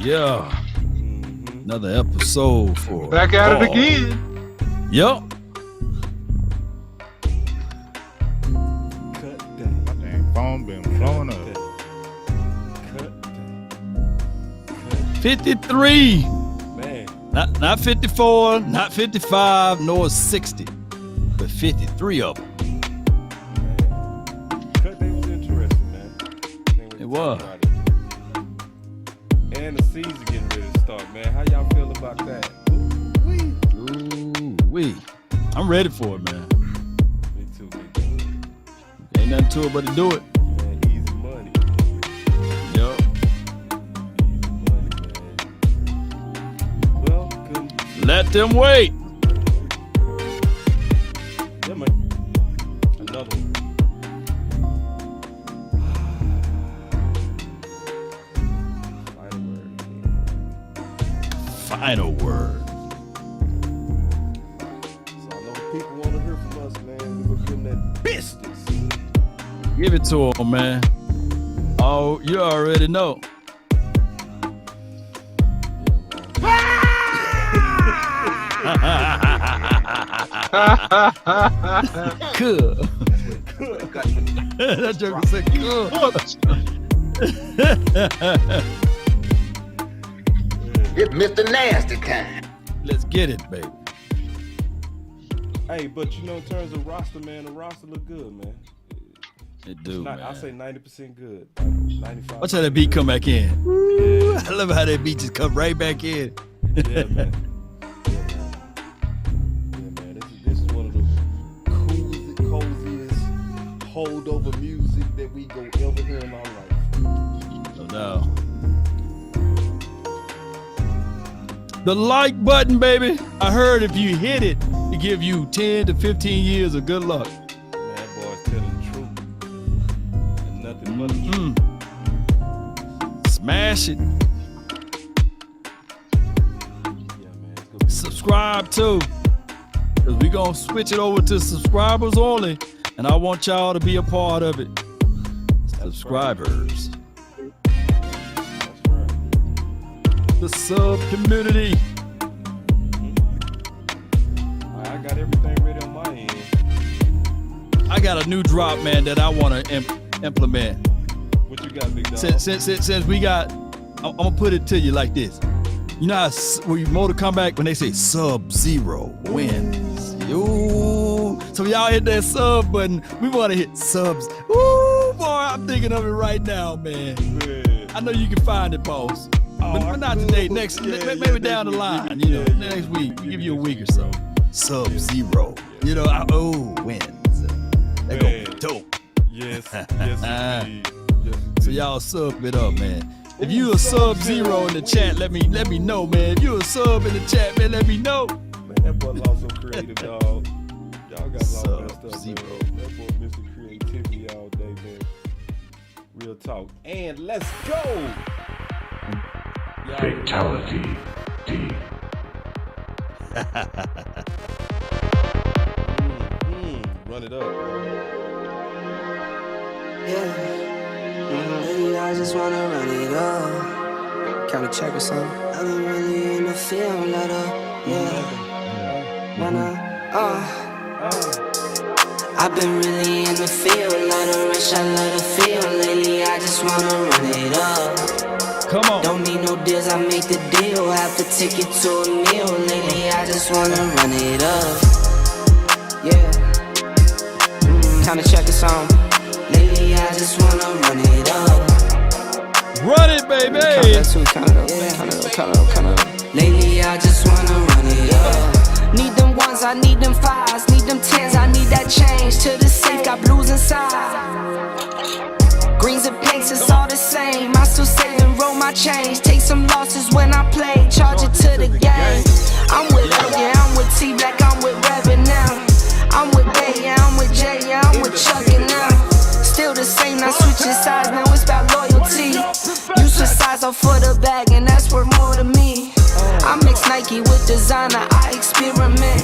Yeah. Another episode for Back at it again. Yup. Cut down. My dang phone been blowing up. Cut down. 53. Man. Not 54, not 55, nor 60. But 53 of them. Cut day was interesting, man. It was. And the season getting ready to start, man. How y'all feel about that? Ooh-wee. I'm ready for it, man. Me too, big guy. Ain't nothing to it but to do it. Man, easy money. Yup. Easy money, man. Well, good. Let them wait. Yeah, man. Another one. Final word. So I know people want to hear from us, man. We're gonna give them that business. Give it to them, man. Oh, you already know. Cool. That joke said cool. It's Mr. Nasty time. Let's get it, baby. Hey, but you know, in terms of roster, man, the roster look good, man. It do, man. I say 90% good. 95. Watch how that beat come back in. Woo, I love how that beat just come right back in. Yeah, man. This is one of the coziest holdover music that we go ever hear in our life. No doubt. The like button, baby. I heard if you hit it, it give you 10 to 15 years of good luck. Man, that boy's telling the truth. And nothing but the truth. Smash it. Yeah, man. It's gonna be Subscribe too. Because we going to switch it over to subscribers only. And I want y'all to be a part of it. Subscribers. That's right. The sub community. I got everything ready on my end. I got a new drop, man, that I want to implement. What you got, big dog? Since we got, I'm gonna put it to you like this. You know how when you Mortal Kombat, when they say Sub-Zero wins. Ooh, so y'all hit that sub button. We want to hit subs. Ooh, boy, I'm thinking of it right now, man. I know you can find it, boss. But not today. Maybe down the line. You know, next week. Give you a week or so. Sub-Zero. You know, wins. They gonna be dope. Yes, yes, indeed. So y'all sub it up, man. If you a Sub-Zero in the chat, let me know, man. If you a sub in the chat, man, let me know. Man, that boy lost so creative, dog. Y'all got a lot of that stuff, Sub-Zero. man. That boy Mr. Creativity all day, man. Real talk. And let's go. Fatality. Run it up. Yeah. Lately I just wanna run it up. Kinda check or something. I've been really in the field, let up. Yeah. I've been really in the field, let her rich, I let her feel. Lately I just wanna run it up. Come on. Don't need no deals, I make the deal. Have to take it to a meal. Lately I just wanna run it up. Yeah. Kinda check or something. Lately I just wanna run it up. Run it, baby. Lately I just wanna run it up. Need them ones, I need them fives, need them tens, I need that change. To the safe, got blues inside. Greens and pinks, it's all the same. I still save and roll my change. Take some losses when I play, charge it to the game. I'm with L, yeah, I'm with T Black, I'm with Revan now. I'm with Bay, yeah, I'm with J, yeah, I'm with Chuck and now. Still the same, not switching sides, now it's about loyalty. You switch sides off for the bag, and that's worth more to me. I mix Nike with designer, I experiment.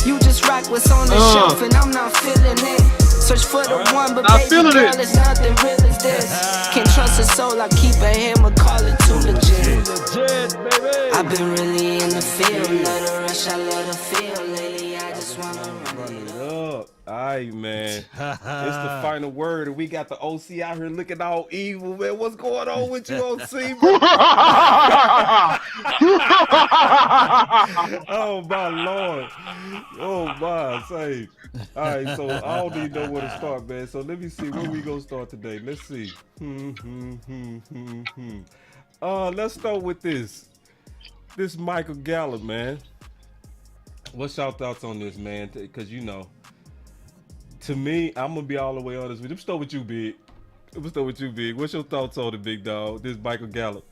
You just rock what's on the shelf, and I'm not feeling it. Search for the one, but I'm baby feeling girl, it. it's nothing real as this. Can't trust a soul, I keep a hammer, call it too legit. Legit, baby. I've been really in the field, love the rush, I love the feel. Lately, I just wanna run it up. Up. All right, man. It's the final word, and we got the OC out here looking all evil, man. What's going on with you, OC, man? Oh, my Lord. Oh, my. Say. All right, so I don't even know where to start, man. So let me see where we gonna start today. Let's see. Let's start with this. This Michael Gallup, man. What's y'all thoughts on this, man? Because, you know, to me, I'm going to be all the way honest with you. I'm start with you, Big. What's your thoughts on it, big dog? This Michael Gallup.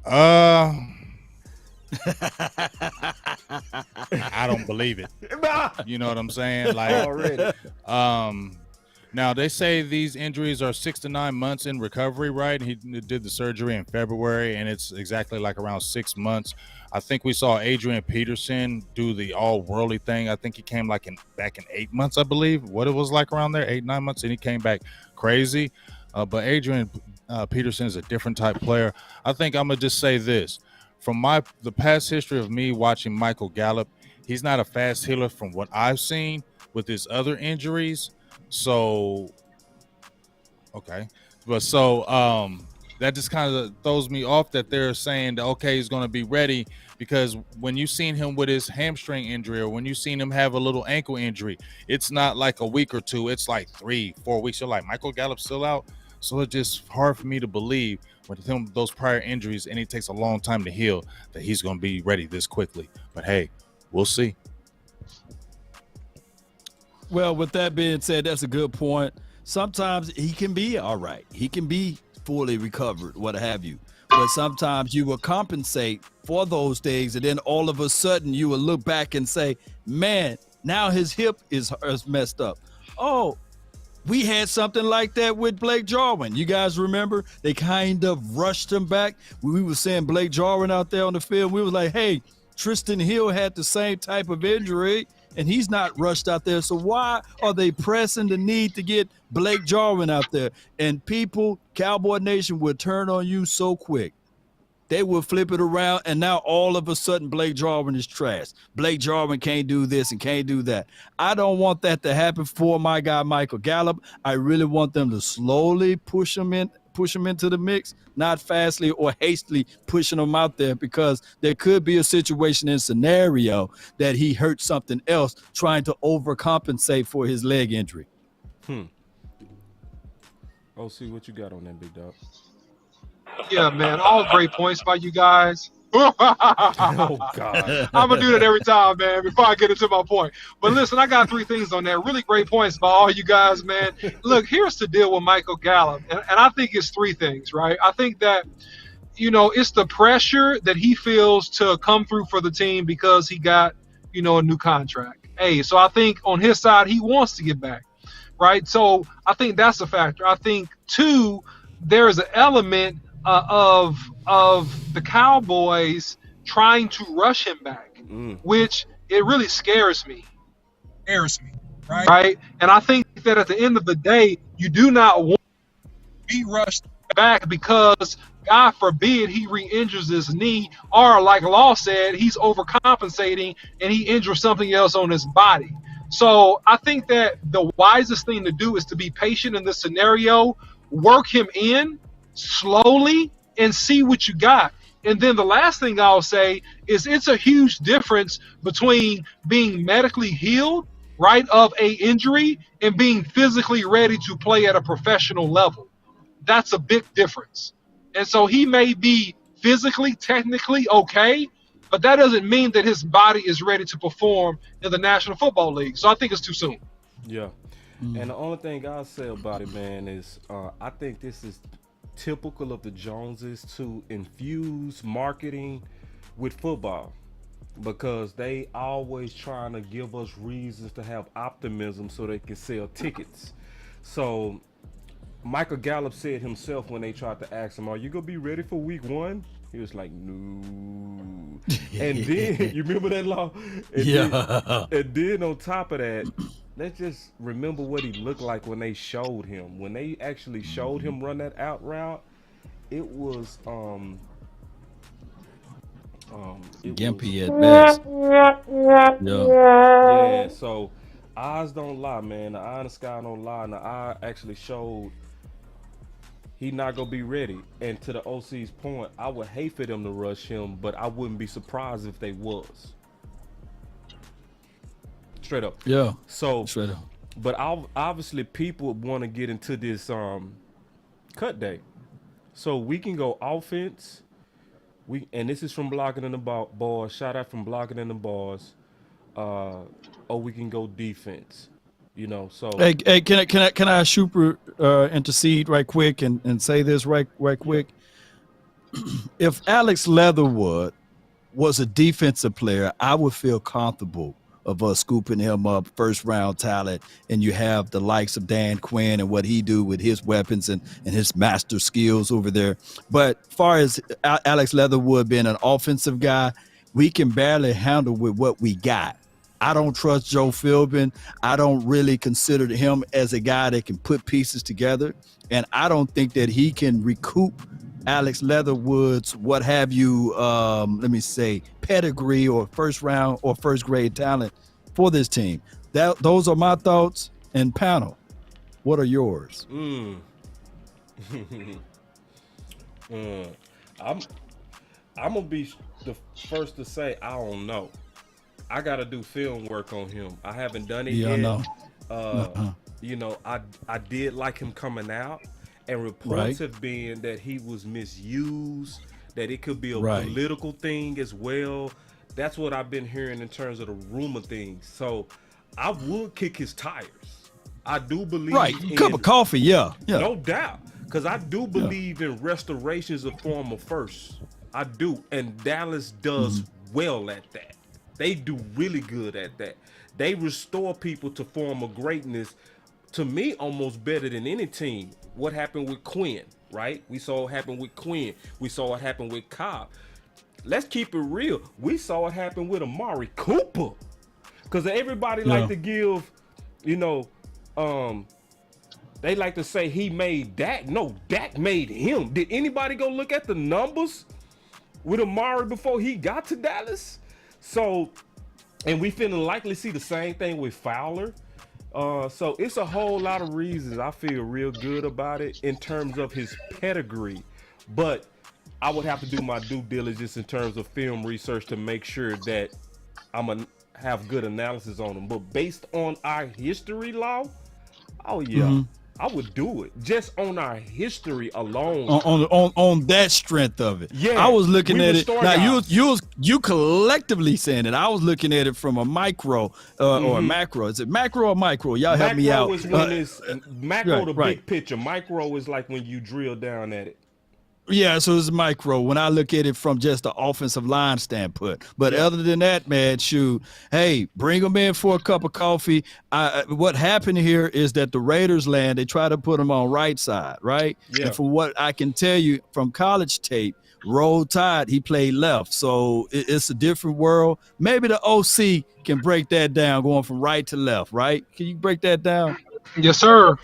I don't believe it. You know what I'm saying? Like Already. Now they say these injuries are 6 to 9 months in recovery, right? He did the surgery in February, and it's exactly like around 6 months. I think we saw Adrian Peterson do the all-worldly thing. I think he came back in 8 months, I believe. What it was like around there, 8-9 months, and he came back crazy. But Adrian Peterson is a different type player. I think I'm gonna just say this: from the past history of me watching Michael Gallup, he's not a fast healer from what I've seen with his other injuries. So, okay, but that just kind of throws me off that they're saying that, okay, he's going to be ready, because when you've seen him with his hamstring injury, or when you've seen him have a little ankle injury, it's not like a week or two, it's like 3-4 weeks. You're like, Michael Gallup's still out. So it's just hard for me to believe with him, those prior injuries, and it takes a long time to heal, that he's going to be ready this quickly. But hey, we'll see. Well, with that being said, that's a good point. Sometimes he can be all right. He can be fully recovered, what have you. But sometimes you will compensate for those things, and then all of a sudden you will look back and say, man, now his hip is messed up. Oh, we had something like that with Blake Jarwin. You guys remember? They kind of rushed him back. We were seeing Blake Jarwin out there on the field. We were like, hey, Tristan Hill had the same type of injury, and he's not rushed out there. So why are they pressing the need to get Blake Jarwin out there? And people, Cowboy Nation, will turn on you so quick. They will flip it around, and now all of a sudden Blake Jarwin is trash. Blake Jarwin can't do this and can't do that. I don't want that to happen for my guy Michael Gallup. I really want them to slowly push him into the mix, not fastly or hastily pushing him out there, because there could be a situation and scenario that he hurt something else trying to overcompensate for his leg injury. Oh, see what you got on that, big dog. Yeah, man, all great points by you guys. Oh, God. I'm going to do that every time, man, before I get into my point. But listen, I got 3 things on there. Really great points by all you guys, man. Look, here's the deal with Michael Gallup. And I think it's 3 things, right? I think that, you know, it's the pressure that he feels to come through for the team because he got, you know, a new contract. Hey, so I think on his side, he wants to get back, right? So I think that's a factor. I think, 2, there's an element of the Cowboys trying to rush him back, which it really scares me. Right? And I think that at the end of the day, you do not want to be rushed back because, God forbid, he re-injures his knee, or like Law said, he's overcompensating and he injures something else on his body. So I think that the wisest thing to do is to be patient in this scenario, work him in slowly, and see what you got. And then the last thing I'll say is it's a huge difference between being medically healed, right, of a injury, and being physically ready to play at a professional level. That's a big difference. And so he may be physically, technically okay, but that doesn't mean that his body is ready to perform in the National Football League. So I think it's too soon. Yeah. And the only thing I'll say about it, man, is I think this is typical of the Joneses to infuse marketing with football, because they always trying to give us reasons to have optimism so they can sell tickets. So Michael Gallup said himself when they tried to ask him, are you gonna be ready for week 1? He was like, no. And then you remember that, Law? And then on top of that, let's just remember what he looked like when they showed him. When they actually showed him run that out route, it was Gimpy at best. Yeah. yeah. So eyes don't lie, man. The eye in the sky don't lie. And the eye actually showed he not gonna be ready. And to the OC's point, I would hate for them to rush him, but I wouldn't be surprised if they was. Straight up. Yeah. So Straight up. but obviously people want to get into this cut day. So we can go offense. And this is from Blocking in the Bars. Shout out from Blocking in the Bars. Or we can go defense. You know, so Hey, can I super intercede right quick and say this right quick? If Alex Leatherwood was a defensive player, I would feel comfortable of us scooping him up, first round talent, and you have the likes of Dan Quinn and what he do with his weapons and his master skills over there. But far as Alex Leatherwood being an offensive guy, we can barely handle with what we got. I don't trust Joe Philbin. I don't really consider him as a guy that can put pieces together. And I don't think that he can recoup Alex Leatherwood's what have you, let me say, pedigree or first round or first grade talent for this team. Those are my thoughts. And panel, what are yours? I'm gonna be the first to say I don't know. I gotta do film work on him. I haven't done it yet. No. You know, I did like him coming out, and reports have been that he was misused, that it could be a political thing as well. That's what I've been hearing in terms of the rumor things. So I would kick his tires. I do believe in cup of coffee, yeah. No doubt. Because I do believe in restorations of former first. I do. And Dallas does well at that. They do really good at that. They restore people to former greatness, to me, almost better than any team. What happened with Quinn, right? We saw it happen with Quinn. We saw it happen with Cobb. Let's keep it real. We saw it happen with Amari Cooper. Because everybody like to give, you know, they like to say he made Dak. No, Dak made him. Did anybody go look at the numbers with Amari before he got to Dallas? So, and we finna likely see the same thing with Fowler. So it's a whole lot of reasons I feel real good about it in terms of his pedigree. But I would have to do my due diligence in terms of film research to make sure that I'm gonna have good analysis on him. But based on our history, Law, oh yeah, I would do it just on our history alone. On that strength of it. Yeah, I was looking at it. Now you collectively saying it. I was looking at it from a micro or a macro. Is it macro or micro? Y'all help me out. Macro, the big picture. Micro is like when you drill down at it. Yeah, so it's micro when I look at it from just the offensive line standpoint. But other than that, man, shoot, hey, bring them in for a cup of coffee. What happened here is that the Raiders land, they try to put them on right side, right? Yeah. And from what I can tell you from college tape, Roll Tide, he played left. So it's a different world. Maybe the OC can break that down going from right to left, right? Can you break that down? Yes, sir.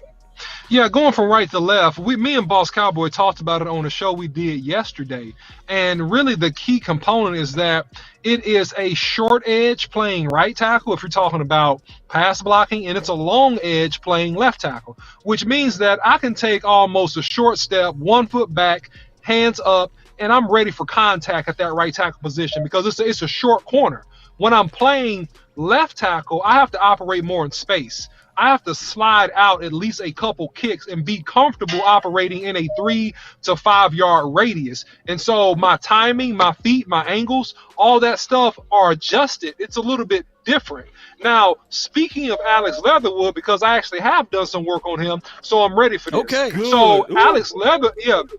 Yeah, going from right to left, me and Boss Cowboy talked about it on a show we did yesterday. And really the key component is that it is a short edge playing right tackle if you're talking about pass blocking, and it's a long edge playing left tackle, which means that I can take almost a short step, 1 foot back, hands up, and I'm ready for contact at that right tackle position because it's a short corner. When I'm playing left tackle, I have to operate more in space. I have to slide out at least a couple kicks and be comfortable operating in a 3 to 5 yard radius. And so my timing, my feet, my angles, all that stuff are adjusted. It's a little bit different. Now, speaking of Alex Leatherwood, because I actually have done some work on him, so I'm ready for this. Okay. Good. So Ooh. Alex Leatherwood,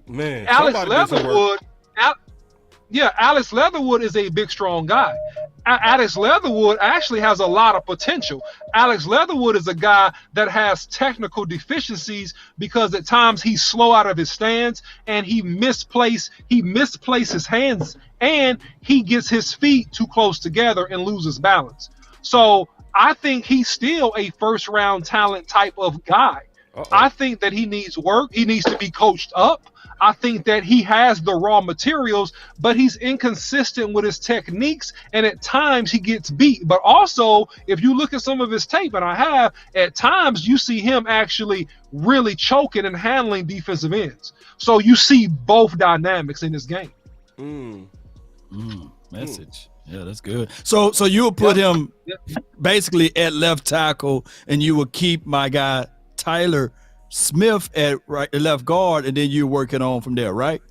Man, Alex Leatherwood, Alex Leatherwood is a big, strong guy. Alex Leatherwood actually has a lot of potential. Alex Leatherwood is a guy that has technical deficiencies because at times he's slow out of his stance and he misplaces his hands and he gets his feet too close together and loses balance. So I think he's still a first round talent type of guy. I think that he needs work. He needs to be coached up. I think that he has the raw materials, but he's inconsistent with his techniques, and at times he gets beat. But also, if you look at some of his tape, and I have, at times you see him actually really choking and handling defensive ends. So you see both dynamics in this game. Message. Yeah, that's good. So you will put him basically at left tackle, and you will keep my guy Tyler Smith at left guard, and then you're working on from there, right?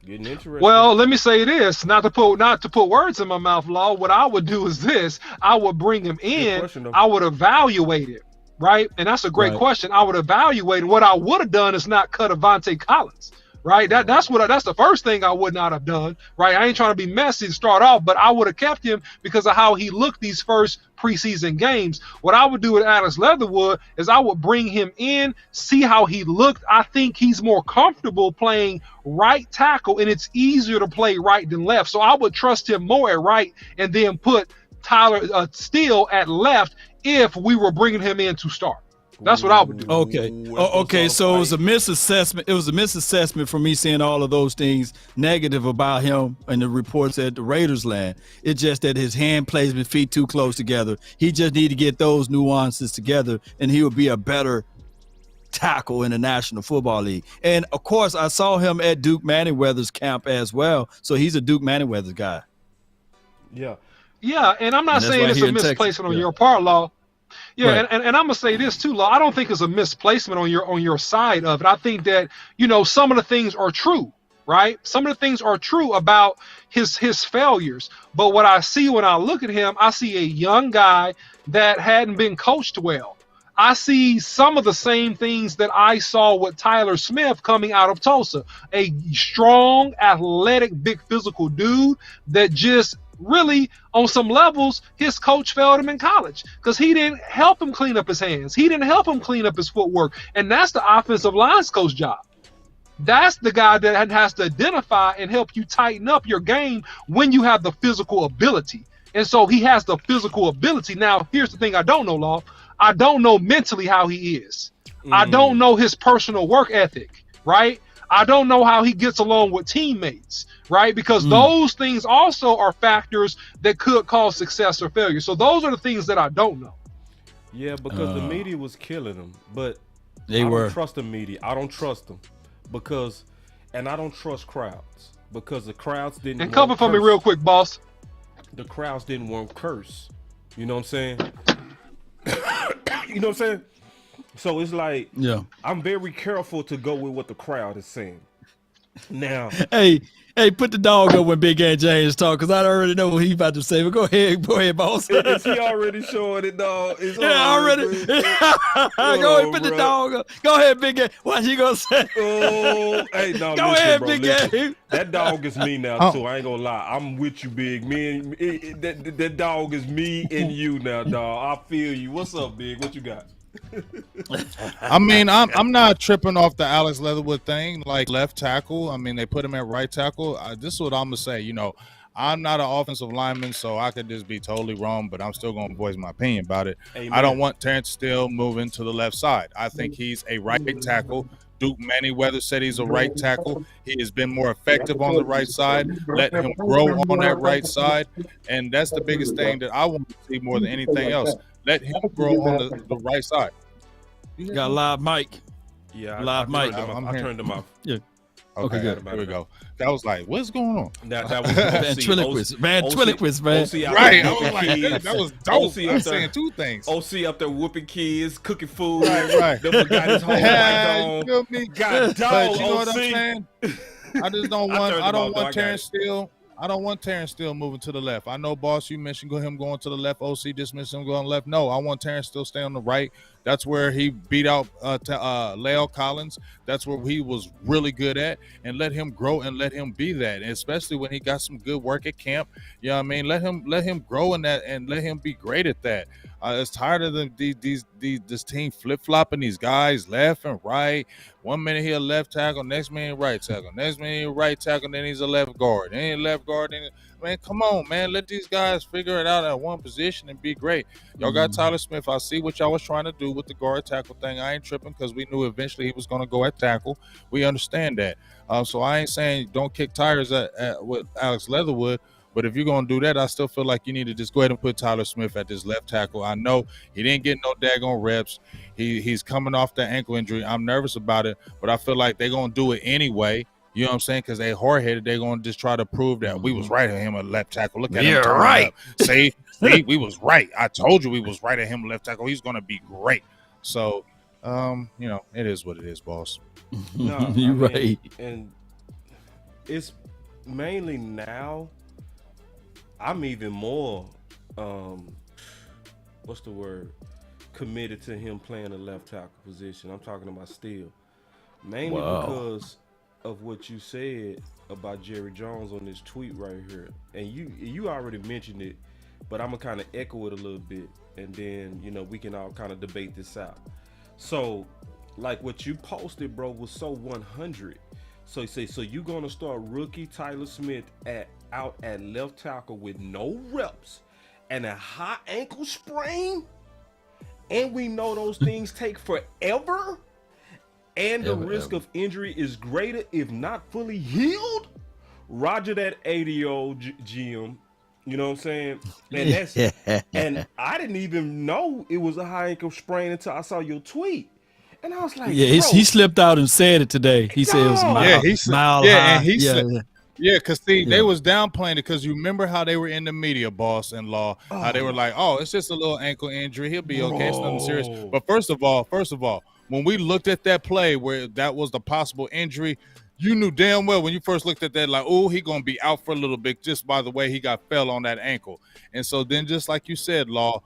Getting interesting. Well, let me say this, not to put words in my mouth, Law. What I would do is this: I would bring him in, I would evaluate it, right? And that's a great question. I would evaluate it. What I would have done is not cut Avante Collins. Right, that's the first thing I would not have done. Right, I ain't trying to be messy to start off, but I would have kept him because of how he looked these first preseason games. What I would do with Alex Leatherwood is I would bring him in, see how he looked. I think he's more comfortable playing right tackle, and it's easier to play right than left. So I would trust him more at right, and then put Tyler Steele at left if we were bringing him in to start. That's what I would do. Okay. So it was a misassessment. It was a misassessment for me seeing all of those things negative about him and the reports at the Raiders land. It's just that his hand placement, feet too close together. He just need to get those nuances together, and he would be a better tackle in the National Football League. And of course, I saw him at Duke Manyweather's camp as well. So he's a Duke Manyweather guy. Yeah, and I'm not saying it's a misplacement on your part, Law. Yeah, and I'm gonna say this too, Law. I don't think it's a misplacement on your side of it. I think that, some of the things are true, right? Some of the things are true about his failures. But what I see when I look at him, I see a young guy that hadn't been coached well. I see some of the same things that I saw with Tyler Smith coming out of Tulsa. A strong, athletic, big physical dude that just really, on some levels, his coach failed him in college because he didn't help him clean up his hands. He didn't help him clean up his footwork. And that's the offensive line's coach job. That's the guy that has to identify and help you tighten up your game when you have the physical ability. And so he has the physical ability. Now, here's the thing I don't know, Law. I don't know mentally how he is. I don't know his personal work ethic, right? I don't know how he gets along with teammates, right? Because those things also are factors that could cause success or failure. So those are the things that I don't know. Yeah, because the media was killing him, but I don't trust the media. I don't trust them and I don't trust crowds because the crowds didn't. And cover for me real quick, boss. The crowds didn't want curse. You know what I'm saying? You know what I'm saying? So it's like, I'm very careful to go with what the crowd is saying. Now, hey, put the dog up when Big Ant James talk, because I already know what he's about to say. But go ahead, boss. Is he already showing it, dog? Already. Go ahead, put the dog up. Go ahead, Big Ant. What you gonna say? Go ahead, Big Ant. That dog is me now too. I ain't gonna lie. I'm with you, Big. That dog is me and you now, dog. I feel you. What's up, Big? What you got? I mean, I'm not tripping off the Alex Leatherwood thing, like left tackle. I mean, they put him at right tackle. This is what I'm gonna say. I'm not an offensive lineman, so I could just be totally wrong, but I'm still gonna voice my opinion about it. Amen. I don't want Terrence Steele moving to the left side. I think he's a right tackle. Duke Manyweather said he's a right tackle. He has been more effective on the right side. Let him grow on that right side, and that's the biggest thing that I want to see more than anything else. Let him grow on the right side. You got a live mic. Yeah, live mic. I turned him off. Yeah. Okay, good. There we go. That was like, what's going on? That was ventriloquist, man. Right. I was like, that was dope. I'm saying two things. OC up there whooping kids, cooking food. Right. Never got his whole light on. God dog, you know what I'm OC. saying? I just don't want. I don't want Terrence Steele. I don't want Terrence Steele moving to the left. I know, boss, you mentioned him going to the left. OC just mentioned him going left. No, I want Terrence Steele stay on the right. That's where he beat out Leo Collins. That's where he was really good at. And let him grow and let him be that. And especially when he got some good work at camp. You know what I mean? Let him grow in that and let him be great at that. It's tired of them this team flip flopping these guys left and right. 1 minute he a left tackle, next minute right tackle, next minute he right tackle, then he's a left guard, then he left guard. Then man, come on, man, let these guys figure it out at one position and be great. Y'all got Tyler Smith. I see what y'all was trying to do with the guard tackle thing. I ain't tripping because we knew eventually he was going to go at tackle. We understand that. So I ain't saying don't kick tires at with Alex Leatherwood. But if you're going to do that, I still feel like you need to just go ahead and put Tyler Smith at this left tackle. I know he didn't get no daggone reps. He's coming off that ankle injury. I'm nervous about it, but I feel like they're going to do it anyway. You know what I'm saying? Because they hard-headed. They're going to just try to prove that we was right at him at left tackle. Look at him turning right. up. See, we was right. I told you we was right at him left tackle. He's going to be great. So, it is what it is, boss. No, You're right. And it's mainly now I'm even more committed to him playing the left tackle position. I'm talking about still. Mainly because of what you said about Jerry Jones on this tweet right here. And you already mentioned it, but I'm gonna kind of echo it a little bit, and then we can all kind of debate this out. So like what you posted, bro, was so 100. So you say, so you gonna start rookie Tyler Smith out at left tackle with no reps and a high ankle sprain, and we know those things take forever, and the risk of injury is greater if not fully healed? Roger that 80-year-old GM. You know what I'm saying? And that's and I didn't even know it was a high ankle sprain until I saw your tweet. And I was like, he slipped out and said it today. He said it was mile high. Because they was downplaying it because you remember how they were in the media, boss and law, how they were like, oh, it's just a little ankle injury. He'll be okay. It's nothing serious. But first of all, when we looked at that play where that was the possible injury, you knew damn well when you first looked at that, like, oh, he going to be out for a little bit just by the way he fell on that ankle. And so then just like you said, Law,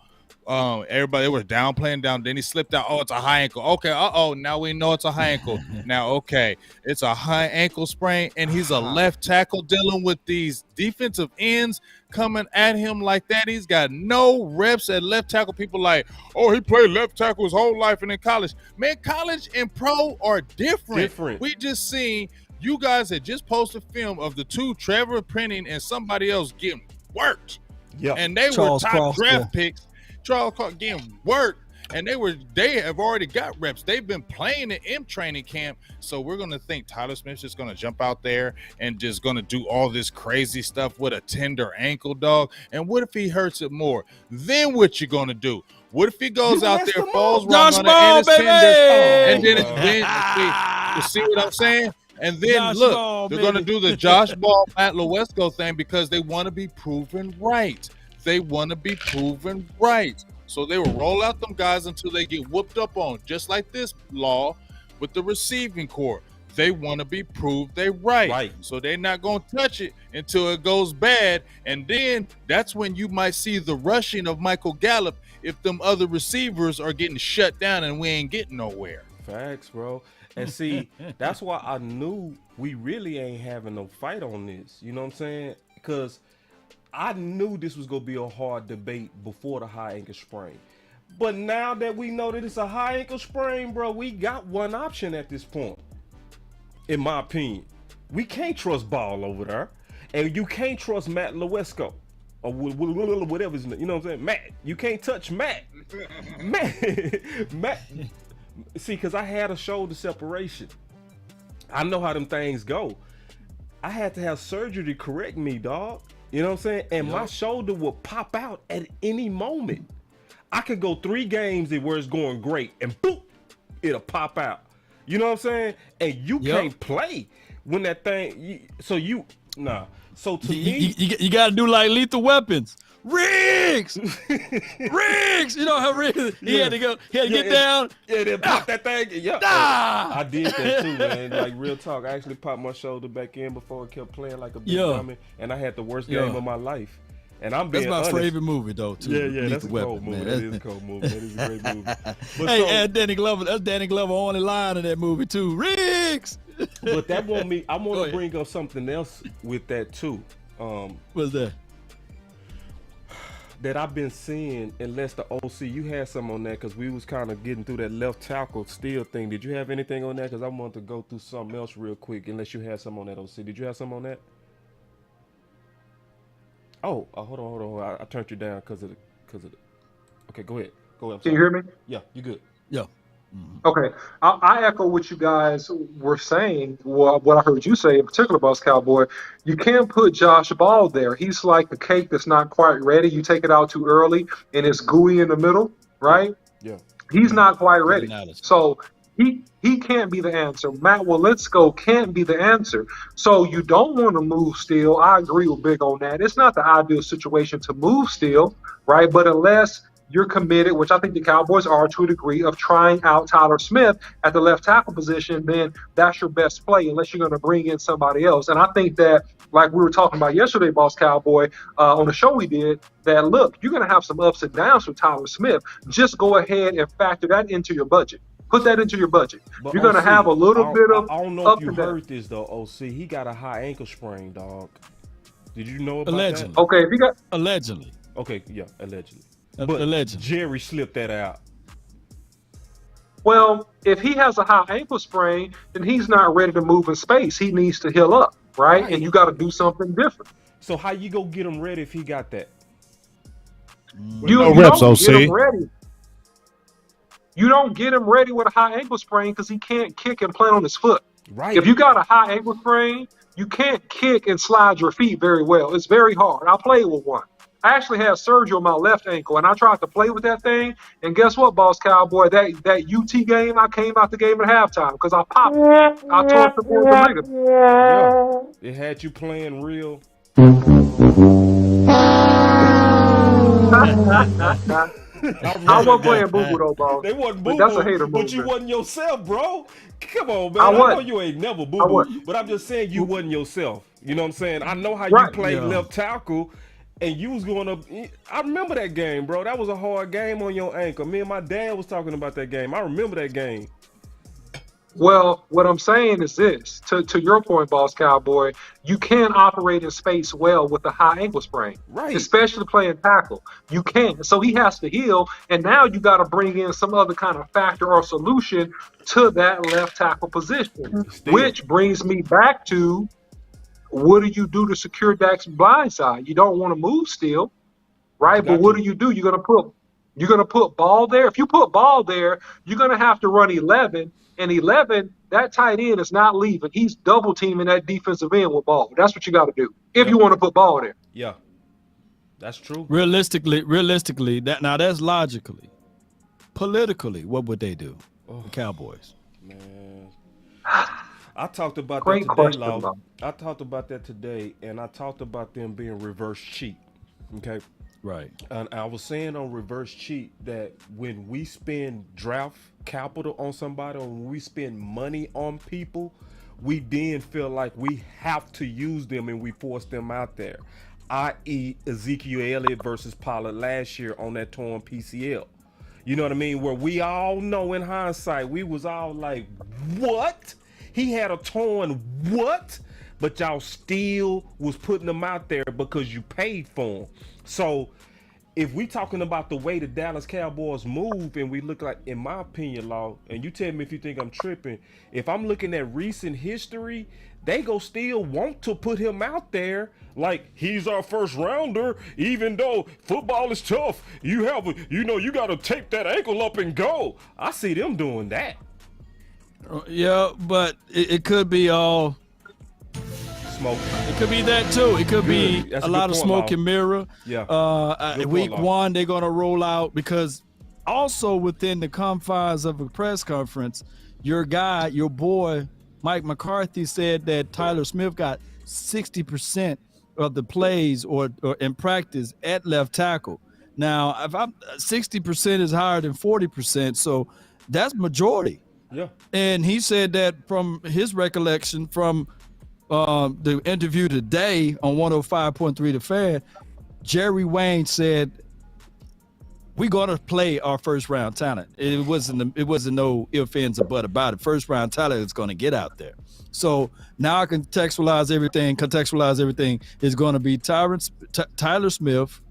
everybody, they were downplaying down. Then he slipped out. Oh, it's a high ankle. Okay. Now we know it's a high ankle. Now, okay, it's a high ankle sprain, and he's a left tackle dealing with these defensive ends coming at him like that. He's got no reps at left tackle. People like, oh, he played left tackle his whole life and in college. Man, college and pro are different. We just seen you guys had just posted film of the two, Trevor Penning and somebody else, getting worked. Yeah, and they Charles were top draft picks. Charles Clark getting work, and they have already got reps. They've been playing in training camp. So we're gonna think Tyler Smith's just gonna jump out there and just gonna do all this crazy stuff with a tender ankle, dog. And what if he hurts it more? Then what you gonna do? What if he goes out there, falls wrong on his tender, and then you see what I'm saying? And then Josh look, Ball, they're gonna do the Josh Ball, Matt Lewesko thing because they want to be proven right. They want to be proven right. So they will roll out them guys until they get whooped up on, just like this Law with the receiving corps. They want to be proved they right. So they're not going to touch it until it goes bad. And then that's when you might see the rushing of Michael Gallup if them other receivers are getting shut down and we ain't getting nowhere. Facts, bro. And see, that's why I knew we really ain't having no fight on this. You know what I'm saying? Because I knew this was going to be a hard debate before the high ankle sprain. But now that we know that it's a high ankle sprain, bro, we got one option at this point. In my opinion, we can't trust Ball over there. And you can't trust Matt Lewesko. Or whatever his name. You know what I'm saying? Matt. You can't touch Matt. Matt. See, because I had a shoulder separation. I know how them things go. I had to have surgery to correct me, dog. You know what I'm saying? And my shoulder will pop out at any moment. I could go 3 games where it's going great, and boop, it'll pop out. You know what I'm saying? And you can't play when that thing. So to me, you got to do like Lethal Weapons. Riggs! Riggs! You know how Riggs, he had to get down. Yeah, then pop that thing. Yeah. I did that too, man. Like, real talk. I actually popped my shoulder back in before it kept playing like a big dummy, and I had the worst game of my life. And I'm being honest. That's my favorite movie, though, too. Yeah, that's a cold movie. That is a cold movie. That is a great movie. But and Danny Glover, that's Danny Glover only line in that movie, too. Riggs! But that won't me. I want to bring up something else with that, too. What's that? that I've been seeing, unless the OC, you had some on that because we was kind of getting through that left tackle still thing. Did you have anything on that? Because I wanted to go through something else real quick. Unless you had some on that OC, did you have some on that? Oh, hold on. I turned you down because of the. Okay, go ahead. I'm Can you sorry. hear me? Yeah, you good. Yeah. Okay, I echo what you guys were saying. What I heard you say in particular, Boss Cowboy. You can't put Josh Ball there. He's like a cake that's not quite ready. You take it out too early, and it's gooey in the middle, right? Yeah. He's not quite Good ready. analogy. So he can't be the answer. Matt Waletzko can't be the answer. So you don't want to move Steele. I agree with Big on that. It's not the ideal situation to move Steele, right? But unless you're committed, which I think the Cowboys are to a degree, of trying out Tyler Smith at the left tackle position, then that's your best play unless you're going to bring in somebody else. And I think that, like we were talking about yesterday, Boss Cowboy, on the show we did, that look, you're going to have some ups and downs with Tyler Smith. Just go ahead and factor that into your budget. Put that into your budget. But You're going to have a little bit of I don't know up if you and down. heard this though, OC. He got a high ankle sprain, dog. Did you know about Allegedly. that? Okay, if you got Allegedly. Okay, yeah, allegedly. But allegedly. Jerry slipped that out. Well, if he has a high ankle sprain, then he's not ready to move in space. He needs to heal up, right? And you got to do something different. So how you go get him ready if he got that? You No don't reps, get OC. him ready. You don't get him ready with a high ankle sprain because he can't kick and plant on his foot. Right. If you got a high ankle sprain, you can't kick and slide your feet very well. It's very hard. I played with one. I actually had surgery on my left ankle, and I tried to play with that thing. And guess what, Boss Cowboy? That UT game, I came out the game at halftime because I popped it. I tore the ligament. Yeah. It had you playing real. I wasn't playing boo-boo though, Boss. They wasn't But boo that's a hater but move, you man. wasn't yourself, bro. Come on, man. I I know wasn't. you ain't never I boo boo, wasn't. but I'm just saying you wasn't yourself. You know what I'm saying? I know how you Right. played Yeah. left tackle, and you was going up. I remember that game, bro. That was a hard game on your ankle. Me and my dad was talking about that game. I remember that game. Well, what I'm saying is this, to your point, Boss Cowboy, you can't operate in space well with a high ankle sprain, Right. especially playing tackle. You can't. So he has to heal, and now you got to bring in some other kind of factor or solution to that left tackle position, Still. which brings me back to, what do you do to secure Dak's blind side? You don't want to move still, right? But what do? You're gonna put Ball there. If you put Ball there, you're gonna have to run 11. And 11, that tight end is not leaving. He's double teaming that defensive end with Ball. That's what you got to do if you want to put Ball there. Yeah. That's true. Realistically, that's logically. Politically, what would they do? The Cowboys. Man. I talked about Great that today, question, Law. Bob. I talked about that today, and I talked about them being reverse cheat. Okay. Right. And I was saying on reverse cheat that when we spend draft capital on somebody, or when we spend money on people, we then feel like we have to use them and we force them out there. I.e. Ezekiel Elliott versus Pollard last year on that torn PCL. You know what I mean? Where we all know in hindsight, we was all like, what? He had a torn what? But y'all still was putting them out there because you paid for them. So if we talking about the way the Dallas Cowboys move, and we look like, in my opinion, Law, and you tell me if you think I'm tripping, if I'm looking at recent history, they go still want to put him out there like he's our first rounder, even though football is tough. You got to tape that ankle up and go. I see them doing that. Yeah, but it could be all. Smoke. It could be that too. It could be That's a a lot good of point, smoke Law. and mirror. Yeah. Good Week point, Law. 1, they're going to roll out because also within the confines of a press conference, your guy, your boy, Mike McCarthy said that Tyler Smith got 60% of the plays or in practice at left tackle. Now, if 60% is higher than 40%, so that's majority. Yeah. And he said that from his recollection from the interview today on 105.3 The Fan, Jerry Wayne said, we're going to play our first round talent. It wasn't no ifs, ands, or buts about it. First round talent is going to get out there. So now I can contextualize everything is going to be Tyler Smith,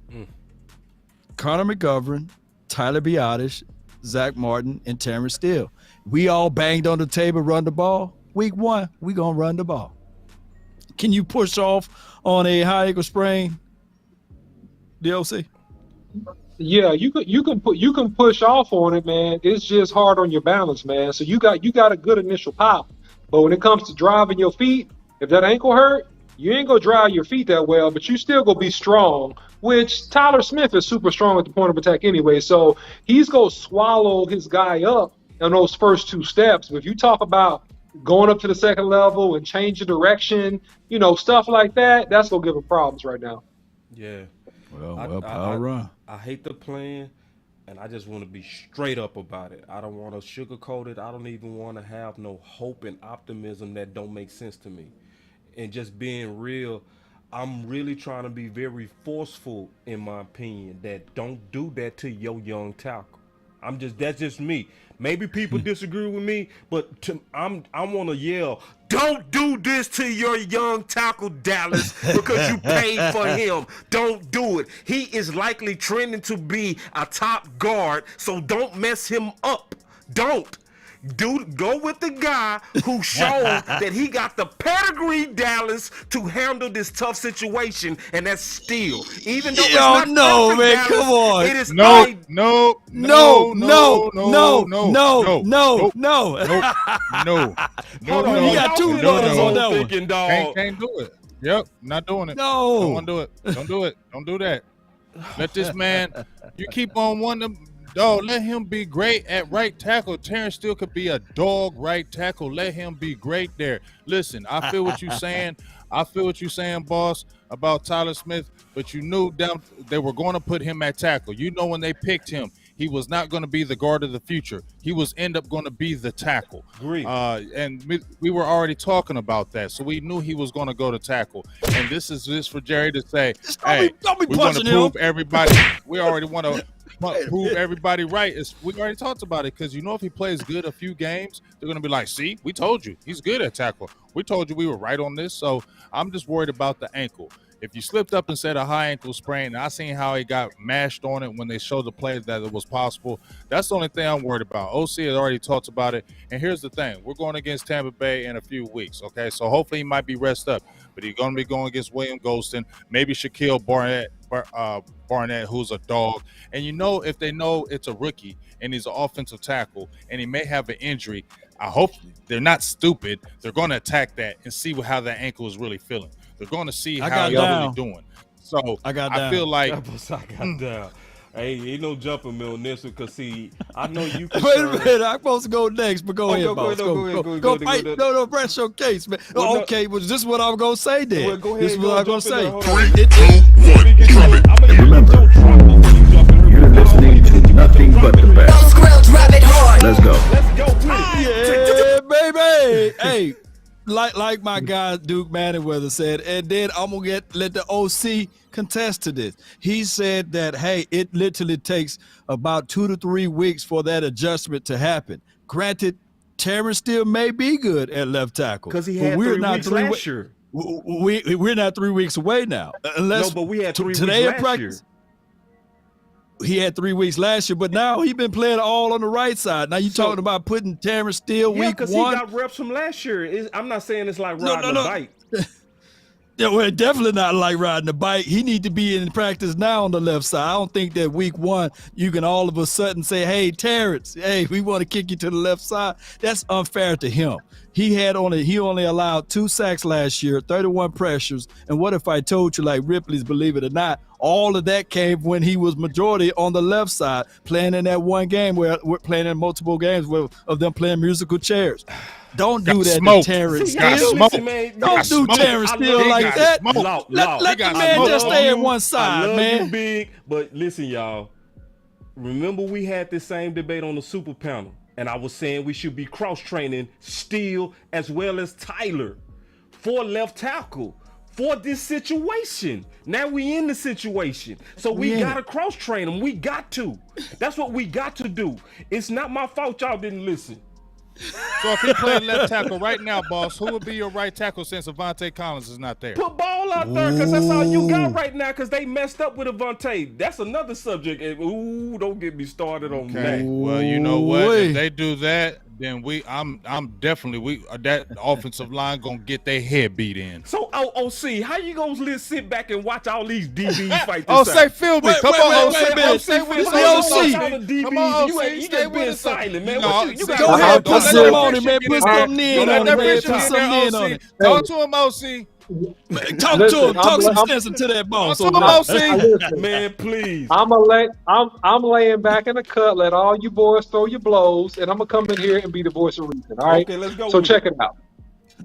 Connor McGovern, Tyler Biotish, Zach Martin, and Terrence Steele. We all banged on the table, run the ball. Week 1, we gonna run the ball. Can you push off on a high ankle sprain, DLC? Yeah, you can push off on it, man. It's just hard on your balance, man. So you got a good initial pop, but when it comes to driving your feet, if that ankle hurt, you ain't gonna drive your feet that well, but you still gonna be strong. Which Tyler Smith is super strong at the point of attack anyway, so he's gonna swallow his guy up in those first 2 steps. But if you talk about going up to the second level and changing direction, stuff like that, that's gonna give him problems right now. Yeah. Well, power run. I hate the plan, and I just want to be straight up about it. I don't want to sugarcoat it. I don't even want to have no hope and optimism that don't make sense to me. And just being real, I'm really trying to be very forceful in my opinion that don't do that to your young tackle. That's just me. Maybe people disagree with me, but I want to yell, don't do this to your young tackle, Dallas, because you paid for him. Don't do it. He is likely trending to be a top guard, so don't mess him up. Don't. Go with the guy who showed that he got the pedigree, Dallas, to handle this tough situation, and that's Steele. Even though it's not perfect, man, Dallas, come on. it is No. Hold on, you got 2 lawyers on that one. Thinking, dog. Can't do it. Yep, not doing it. No. Don't want to do it. Don't do it. Don't do that. Let this man. You keep on wanting to. Dog, let him be great at right tackle. Terrence Steele could be a dog right tackle. Let him be great there. Listen, I feel what you're saying. I feel what you're saying, boss, about Tyler Smith, but you knew they were going to put him at tackle. You know when they picked him, he was not going to be the guard of the future. He was end up going to be the tackle. Agree. And we were already talking about that, so we knew he was going to go to tackle. And this is just for Jerry to say, hey, we want to prove everybody. We already want to prove everybody right. We already talked about it because if he plays good a few games, they're going to be like, see, we told you he's good at tackle. We told you we were right on this. So I'm just worried about the ankle. If you slipped up and said a high ankle sprain, and I seen how he got mashed on it when they showed the play that it was possible, that's the only thing I'm worried about. OC has already talked about it. And here's the thing. We're going against Tampa Bay in a few weeks, okay? So hopefully he might be rested up. But he's going to be going against William Golston, maybe Shaquille Barnett, who's a dog. And if they know it's a rookie and he's an offensive tackle and he may have an injury, I hope they're not stupid. They're going to attack that and see how that ankle is really feeling. They're going to see how he's really doing. So I feel like I got down. Hey, ain't no jumping me on this one because, see, I know you can. Wait a minute. I'm supposed to go next, but go ahead, boss. Go fight. No, press your case, man. Well, okay, well, this is what I'm going to say then. Well, go ahead, this is what I'm going to say. 3, 2, 1, and remember, you're listening to nothing but the best. Let's go. Yeah, baby. Hey, like my guy Duke Manyweather said, and then I'm gonna let the OC contest to this. He said that, hey, it literally takes about 2 to 3 weeks for that adjustment to happen. Granted, Terrence still may be good at left tackle because he had 3 weeks last year. We're not 3 weeks away now. Unless no, but we had 3 weeks last year. He had 3 weeks last year, but now he's been playing all on the right side. Now you talking about putting Terrence Steele week 1? because he got reps from last year. I'm not saying it's like riding a bike. Yeah, well, definitely not like riding a bike. He need to be in practice now on the left side. I don't think that week 1 you can all of a sudden say, hey, Terrence, hey, we want to kick you to the left side. That's unfair to him. He only allowed 2 sacks last year, 31 pressures. And what if I told you, like Ripley's Believe It or Not, all of that came when he was majority on the left side, playing in that one game where we're playing in multiple games of them playing musical chairs. Don't do that to Terrence Steele. Don't do Terrence Steele like that. Let the man just stay on one side, man. I love you, Big, but listen, y'all. Remember we had this same debate on the Super Panel, and I was saying we should be cross-training Steele as well as Tyler for left tackle for this situation. Now we in the situation, so we gotta cross-train them. We got to. That's what we got to do. It's not my fault y'all didn't listen. So if he played left tackle right now, boss, who would be your right tackle since Avante Collins is not there? Put Ball ball out there because that's all you got right now because they messed up with Avonte. That's another subject. And, ooh, don't get me started on that. Well, you know what? If they do that, then I'm definitely that offensive line gonna get their head beat in. So, OC, how you gonna sit back and watch all these DBs fight this Oh, out? say feel me. Come on, OC. Stay with us. Come on, you just being silent, man. You Go ahead, put something on it, man. Put something in on it, man. Put Put something in on it. Talk to him, OC. Talk to him. Talk some sense into that boss. Talk to him, OC. Man, please. I'm laying back in the cut. Let all you boys throw your blows, and I'm gonna come in here and be the voice of reason. All right. Okay, let's go. So check it out.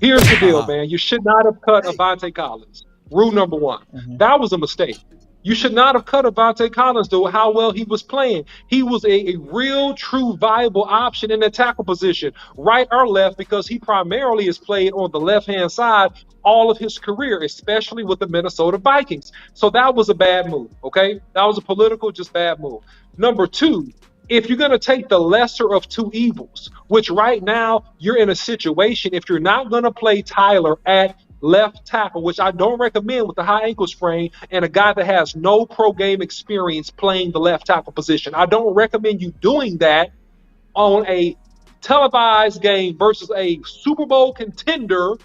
Here's the deal, man. You should not have cut Avonte Collins. Rule number one. That was a mistake. You should not have cut Avonte Collins, though, how well he was playing. He was a real, true, viable option in the tackle position, right or left, because he primarily has played on the left-hand side all of his career, especially with the Minnesota Vikings. So that was a bad move, okay? That was a political, just bad move. Number two, if you're going to take the lesser of two evils, which right now you're in a situation, if you're not going to play Tyler at left tackle, which I don't recommend with the high ankle sprain and a guy that has no pro game experience playing the left tackle position. I don't recommend you doing that on a televised game versus a Super Bowl contender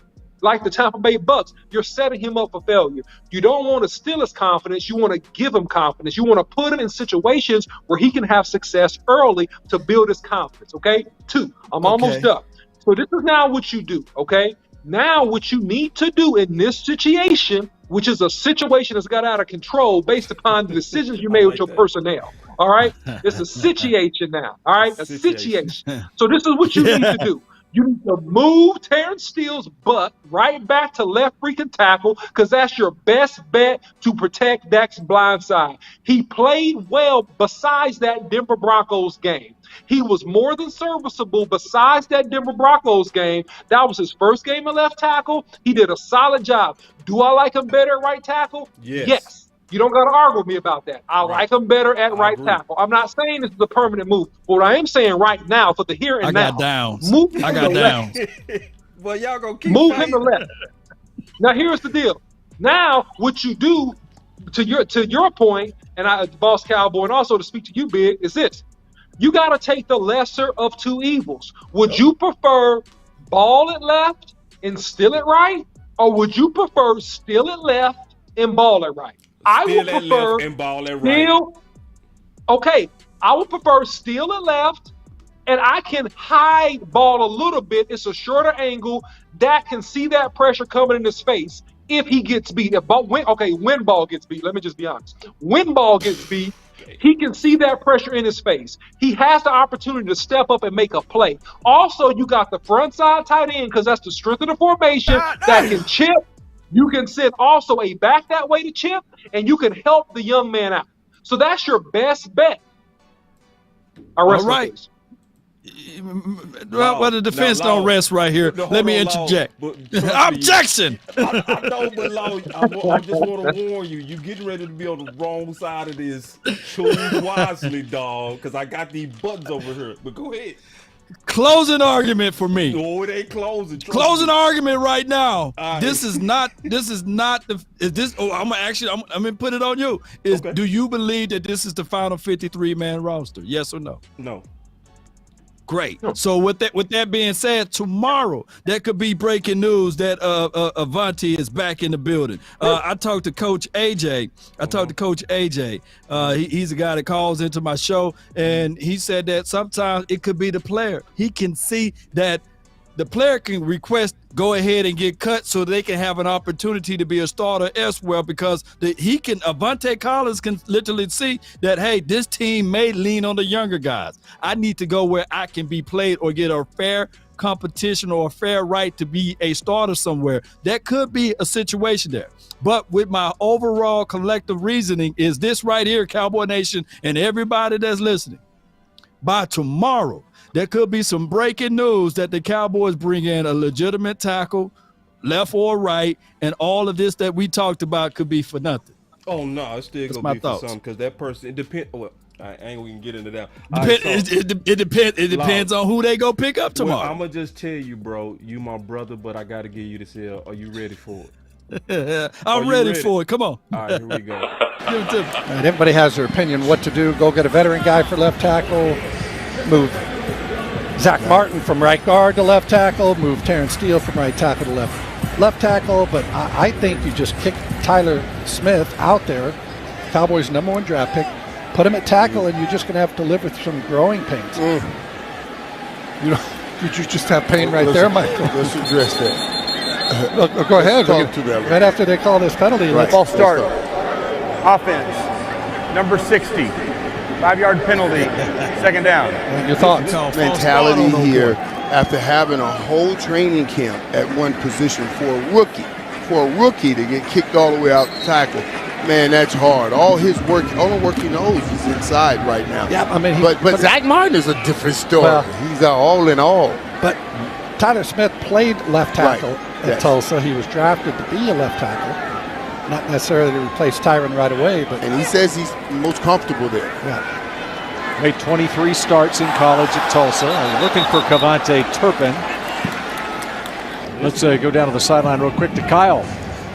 like the Tampa Bay Bucks. You're setting him up for failure. You don't want to steal his confidence. You want to give him confidence. You want to put him in situations where he can have success early to build his confidence, okay? Two, I'm almost done. So this is now what you do, okay? Now what you need to do in this situation, which is a situation that's got out of control based upon the decisions you made with your personnel, all right? It's a situation now, all right? A situation. So this is what you need to do. You need to move Terrence Steele's butt right back to left freaking tackle because that's your best bet to protect Dak's blind side. He played well besides that Denver Broncos game. He was more than serviceable besides that Denver Broncos game. That was his first game at left tackle. He did a solid job. Do I like him better at right tackle? Yes. You don't got to argue with me about that. I like him better at right tackle. I'm not saying this is a permanent move. But what I am saying right now, for the here and now, I got downs. Move him I got downs. Well, y'all gonna keep move fighting. him to left. Now here's the deal. Now what you do to your point, and I, Boss Cowboy, and also to speak to you, Big, is this: you got to take the lesser of two evils. Would you prefer ball at left and steal it right, or would you prefer steal it left and ball it right? I would prefer and ball it right. I would prefer steal it left, and I can hide ball a little bit. It's a shorter angle. Dak can see that pressure coming in his face if he gets beat. When ball gets beat, let me just be honest. When ball gets beat, he can see that pressure in his face. He has the opportunity to step up and make a play. Also, you got the front side tight end because that's the strength of the formation that can chip. You can send also a back that way to chip, and you can help the young man out. So that's your best bet. All right. Well, the defense don't rest right here. Let me interject. Objection! I know, but Law, I just want to warn you. You getting ready to be on the wrong side of this. Choose wisely, dog, because I got these buttons over here. But go ahead. Closing argument for me. No, it ain't closing. Closing argument right now. Right. This is not the. Is this? Oh, I'm gonna put it on you. Do you believe that this is the final 53-man roster? Yes or no? No. Great. So with that being said, tomorrow there could be breaking news that Avonte is back in the building. I talked to Coach AJ. He's a guy that calls into my show, and he said that sometimes it could be the player. He can see that the player can request go ahead and get cut so they can have an opportunity to be a starter elsewhere because Avonte Collins can literally see that, hey, this team may lean on the younger guys. I need to go where I can be played or get a fair competition or a fair right to be a starter somewhere. That could be a situation there. But with my overall collective reasoning is this right here, Cowboy Nation, and everybody that's listening. By tomorrow, there could be some breaking news that the Cowboys bring in a legitimate tackle, left or right, and all of this that we talked about could be for nothing. Oh, no, it's still going to be for something because that person, it depends. Well, I ain't going to get into that. It depends on who they go pick up tomorrow. Well, I'm going to just tell you, bro, you my brother, but I got to give you this here. Are you ready for it? I'm ready for it. Come on. All right, here we go. Give it to me. And everybody has their opinion what to do. Go get a veteran guy for left tackle. Move Zach Martin from right guard to left tackle. Move Terrence Steele from right tackle to left tackle. But I think you just kick Tyler Smith out there, Cowboys' #1 draft pick, put him at tackle, and you're just going to have to live with some growing pains. You know, did you just have pain right there, Michael? Let's address that. Go ahead. Talk to them. Right after they call this penalty. Right. Ball start. Offense. Number 60. 5-yard penalty. Second down. Your thoughts? Mentality here after having a whole training camp at one position for a rookie to get kicked all the way out to tackle. Man, that's hard. All the work he knows is inside right now. Yeah, I mean, but Zach Martin is a different story. Well, he's all in all. But Tyler Smith played left tackle at Yes. Tulsa. He was drafted to be a left tackle, not necessarily to replace Tyron right away. And he says he's most comfortable there. Yeah. Made 23 starts in college at Tulsa. Looking for Cavante Turpin. Let's go down to the sideline real quick to Kyle.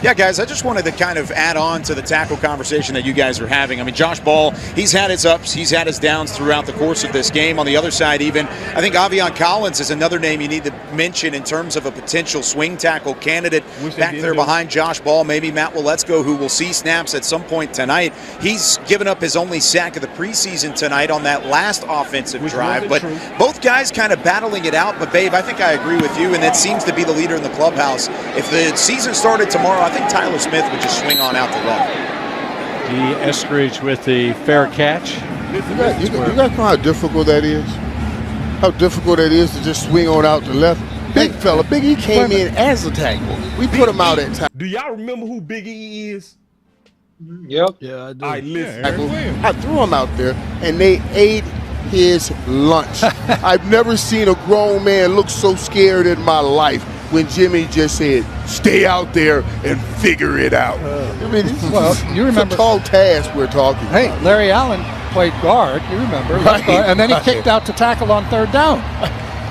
Yeah, guys, I just wanted to kind of add on to the tackle conversation that you guys are having. I mean, Josh Ball, he's had his ups, he's had his downs throughout the course of this game. On the other side, even, I think Avion Collins is another name you need to mention in terms of a potential swing tackle candidate back there behind Josh Ball. Maybe Matt Waletzko, who will see snaps at some point tonight. He's given up his only sack of the preseason tonight on that last offensive drive. But both guys kind of battling it out. But, Babe, I think I agree with you, and that seems to be the leader in the clubhouse. If the season started tomorrow, I think Tyler Smith would just swing on out the left. D. Eskridge with the fair catch. You guys know how difficult that is? How difficult it is to just swing on out the left? Big fella, Big E came in as a tackle. We put him out at tackle. Do y'all remember who Big E is? Yep. Yeah, I do. All right, listen. I threw him out there, and they ate his lunch. I've never seen a grown man look so scared in my life when Jimmy just said, stay out there and figure it out. I mean, you remember it's a tall task we're talking Hey, about. Larry Allen played guard, you remember, Right, and then he kicked out to tackle on third down.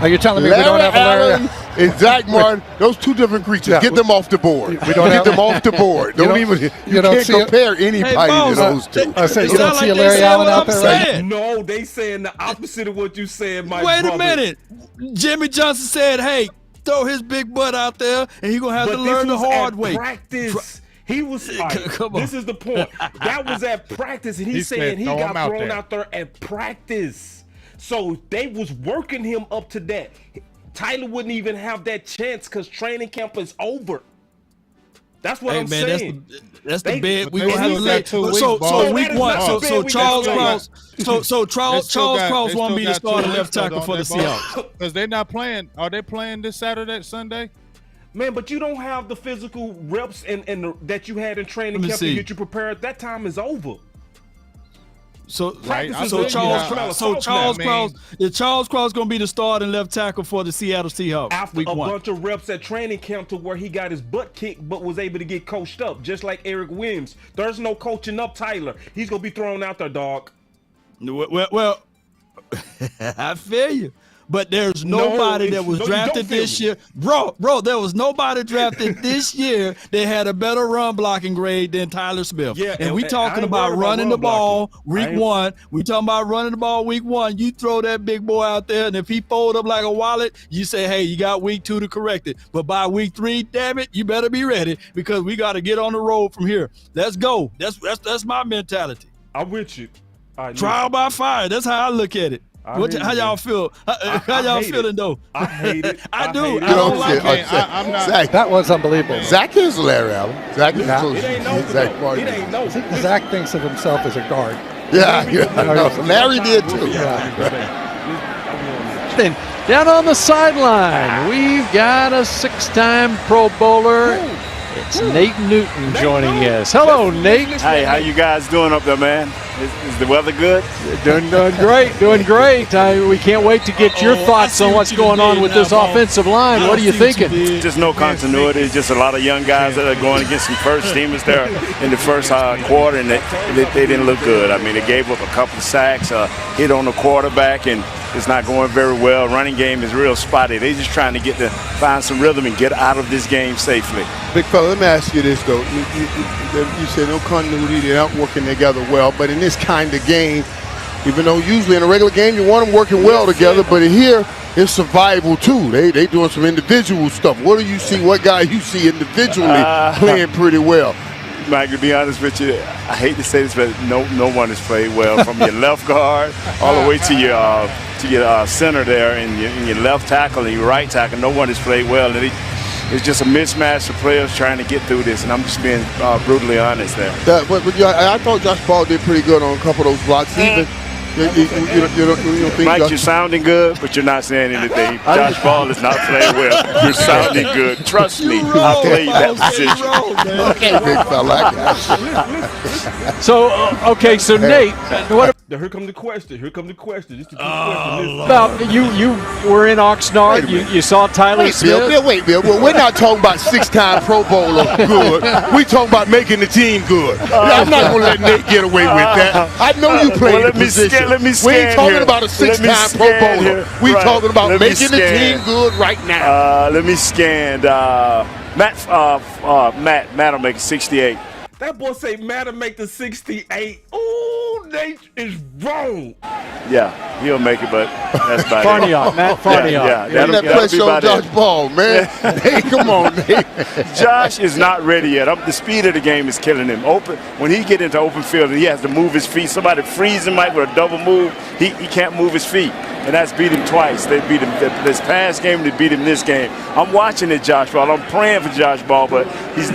Are you telling me we don't have a Larry Allen and Zach Martin, those two different creatures. Yeah, get them off the board. We don't get have them off the board. Don't even. You don't can't see compare anybody Boss, to those two. I said, It you don't sound see like a they Larry said Allen what out I'm there right saying. No, they saying the opposite of what you said, my Wait brother. a minute. Jimmy Johnson said, hey, throw his big butt out there, and he's going to have to learn the hard way. Practice. He was. Come on. This is the point. That was at practice, and he's saying he throw got him out thrown there. out there at practice. So they was working him up to that. Tyler wouldn't even have that chance because training camp is over. That's what I'm saying. That's the They- bed we they gonna have to still let. got 2 weeks, So Boss. week That is one. not So the so bed we Charles got Cross. So Charles Cross want me to start a left tackle for the Seahawks. Because they're not playing. Are they playing this Saturday, Sunday? Man, but you don't have the physical reps and that you had in training Let me camp see. to get you prepared. That time is over. So Right, I so think Charles you have- so Charles I mean- Cross is Charles Cross gonna be the starting left tackle for the Seattle Seahawks After week a one. bunch of reps at training camp to where he got his butt kicked but was able to get coached up, just like Eric Williams. There's no coaching up Tyler. He's going to be thrown out there, dog. Well, I feel you. But there's nobody that was you drafted don't feel this me. year. Bro, there was nobody drafted this year that had a better run blocking grade than Tyler Smith. Yeah, and we I talking ain't about worried about running run the ball blocking. I week ain't- one. We talking about running the ball week one. You throw that big boy out there, and if he fold up like a wallet, you say, hey, you got week 2 to correct it. But by week 3, damn it, you better be ready because we got to get on the road from here. Let's go. That's my mentality. I'm with you. All right, Trial by fire. That's how I look at it. I How hear you, y'all man. feel? How I y'all hate feeling it. though? I hate it. I do. hate it. I don't like Okay, it. I'm not- Zach, That was unbelievable. Zach is Larry Allen. Zach is close. It ain't no. Zach Martin. It ain't no. Zach thinks of himself as a guard. Yeah, no, Larry did too. Then down on the sideline, we've got a 6-time Pro Bowler. It's Nate Newton joining us. Hello, Nate. Hey, how you guys doing up there, man? Is the weather good? Doing great, doing great. We can't wait to get your thoughts on what's going on with this offensive line. What are you thinking? Just no continuity. Just a lot of young guys that are going against some first teamers there in the first quarter, and they didn't look good. I mean, they gave up a couple of sacks, hit on the quarterback, and is not going very well. Running game is real spotty. They're just trying to find some rhythm and get out of this game safely. Big fella, let me ask you this, though. You said no continuity, they're not working together well, but in this kind of game, even though usually in a regular game you want them working well together, but here it's survival too. They doing some individual stuff. What do you see? What guy you see individually playing pretty well? Mike, to be honest with you, I hate to say this, but no one has played well from your left guard all the way to your center there, and your left tackle and your right tackle. No one has played well, and it's just a mismatch of players trying to get through this, and I'm just being brutally honest there. I thought Josh Ball did pretty good on a couple of those blocks. Even you don't think Mike, you're sounding good, but you're not saying anything. Josh Ball is not playing well. You're sounding good. Trust me, I played that position. Okay, big fella. So Nate, what Here come the question. This is the question. about you were in Oxnard, you saw Tyler Smith? Wait, Bill. Well, we're not talking about 6-time Pro Bowler good. We talking about making the team good. I'm not going to let Nate get away with that. I know you played the position. We ain't talking about a 6-time Pro Bowler. We talking about making the team good right now. Let me scan. Matt will make 68. That boy say Matt will make the 68. Ooh, Nate is wrong. Yeah, he'll make it, but that's about Farniok, Matt Farniok. Yeah, that pressure on Josh Ball, man. Hey, come on, Nate. Josh is not ready yet. The speed of the game is killing him. When he get into open field, he has to move his feet. Somebody frees him, Mike, with a double move. He can't move his feet. And that's beat him twice. They beat him this past game. They beat him this game. I'm watching it, Josh Ball. I'm praying for Josh Ball, but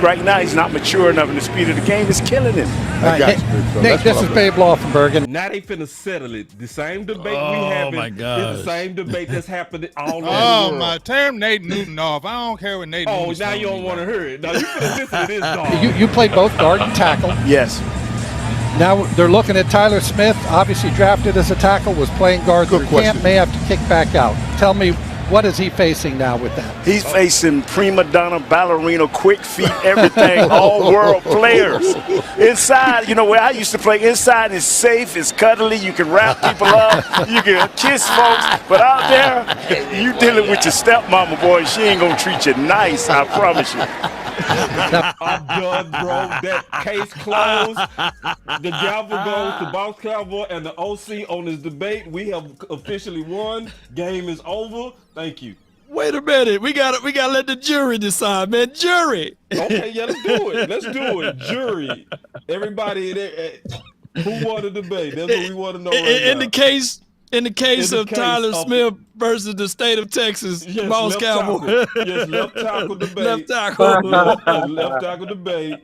right now he's not mature enough, and the speed of the game is killing him. I got you. Nate, this is Babe Laufenberg. Now they finna settle it. The same debate we have is the same debate that's happening all over the world. My turn Nate Newton off. I don't care what Nate Newton. Now you don't want to hear it. Now you finna listen to this dog. You played both guard and tackle. Yes. Now they're looking at Tyler Smith, obviously drafted as a tackle, was playing guard through camp, may have to kick back out. Tell me, what is he facing now with that? He's facing prima donna, ballerina, quick feet, everything, all world players. Inside, where I used to play, inside is safe, it's cuddly, you can wrap people up, you can kiss folks, but out there, you dealing with your stepmama, boy, she ain't gonna treat you nice, I promise you. I'm done, bro. That case closed. The gavel goes to Boss Cowboy and the OC on this debate. We have officially won. Game is over. Thank you. Wait a minute. We gotta let the jury decide, man. Jury. Okay, yeah, let's do it. Jury. Everybody who won the debate? That's what we want to know right now. In the case of Tyler Smith versus the state of Texas, Boss Cowboy. Yes, left tackle debate. Left tackle. Left tackle debate.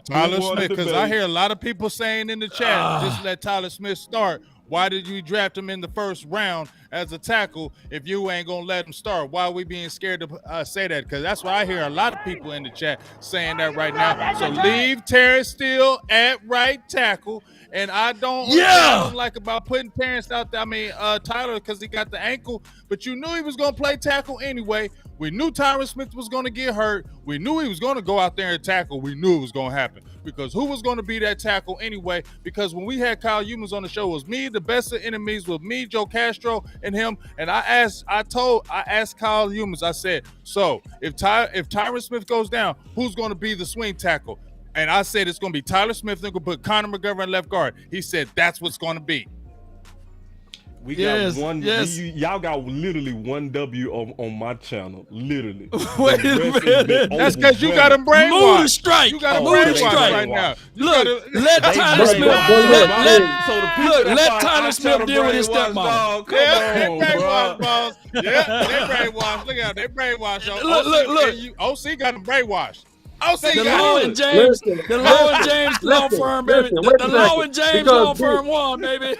Tyler Smith, because I hear a lot of people saying in the chat, just let Tyler Smith start. Why did you draft him in the first round as a tackle if you ain't going to let him start? Why are we being scared to say that? Because that's what I hear a lot of people in the chat saying that right now. So leave Terrence Steele at right tackle. And I don't like about putting Terrence out there. I mean, Tyler, because he got the ankle, but you knew he was going to play tackle anyway. We knew Tyron Smith was going to get hurt. We knew he was going to go out there and tackle. We knew it was going to happen because who was going to be that tackle anyway? Because when we had Kyle Humans on the show, it was me, the best of enemies, with me, Joe Castro, and him. And I asked Kyle Humans, I said, so if Tyron Smith goes down, who's going to be the swing tackle? And I said it's going to be Tyler Smith. They're going to put Conor McGovern in left guard. He said that's what's going to be. We got one. Y'all got literally one W on my channel. Literally. Wait a minute. That's because you got him brainwashed. Move the strike. You got him brainwashed right now. Look, let Tyler Smith. Let Tyler Smith deal with his stepmom. Yeah, they brainwashed, boss. Yeah, they brainwashed. Look out, they brainwashed. Look. OC got him brainwashed. The Law and James law firm, baby. The Law and James law firm won, baby.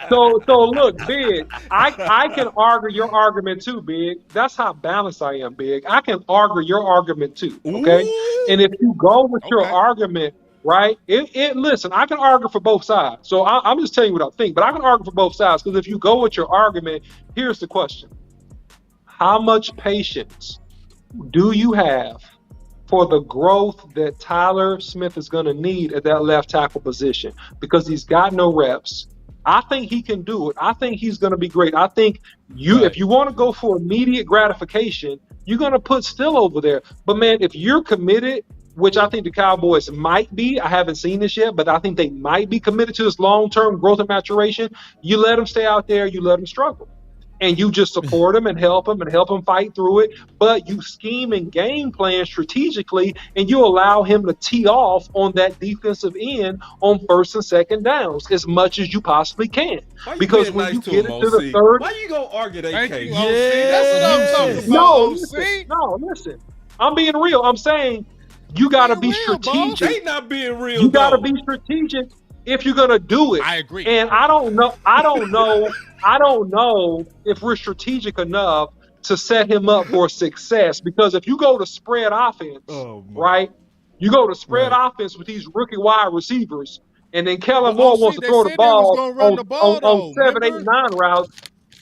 So look, Big, I can argue your argument too, Big. That's how balanced I am, Big. I can argue your argument too, okay? Ooh. And if you go with your argument, right, listen, I can argue for both sides. So I'm just telling you what I think, but I can argue for both sides because if you go with your argument, here's the question. How much patience do you have for the growth that Tyler Smith is going to need at that left tackle position? Because he's got no reps. I think he can do it. I think he's going to be great. I think if you want to go for immediate gratification, you're going to put Still over there. But man, if you're committed, which I think the Cowboys might be, I haven't seen this yet, but I think they might be committed to this long-term growth and maturation. You let him stay out there, you let him struggle. And you just support him and help him fight through it. But you scheme and game plan strategically, and you allow him to tee off on that defensive end on first and second downs as much as you possibly can. Because when you get into the third, why you gonna argue that? Thank you, OC. Yeah. That's what I'm talking about, OC. Listen. I'm being real. I'm saying you got to be strategic. They not being real. You got to be strategic if you're gonna do it. I agree. And I don't know if we're strategic enough to set him up for success. Because if you go to spread offense, right? You go to spread offense with these rookie wide receivers, and then Kellen Moore wants to throw the ball on 7, 8, 9 routes.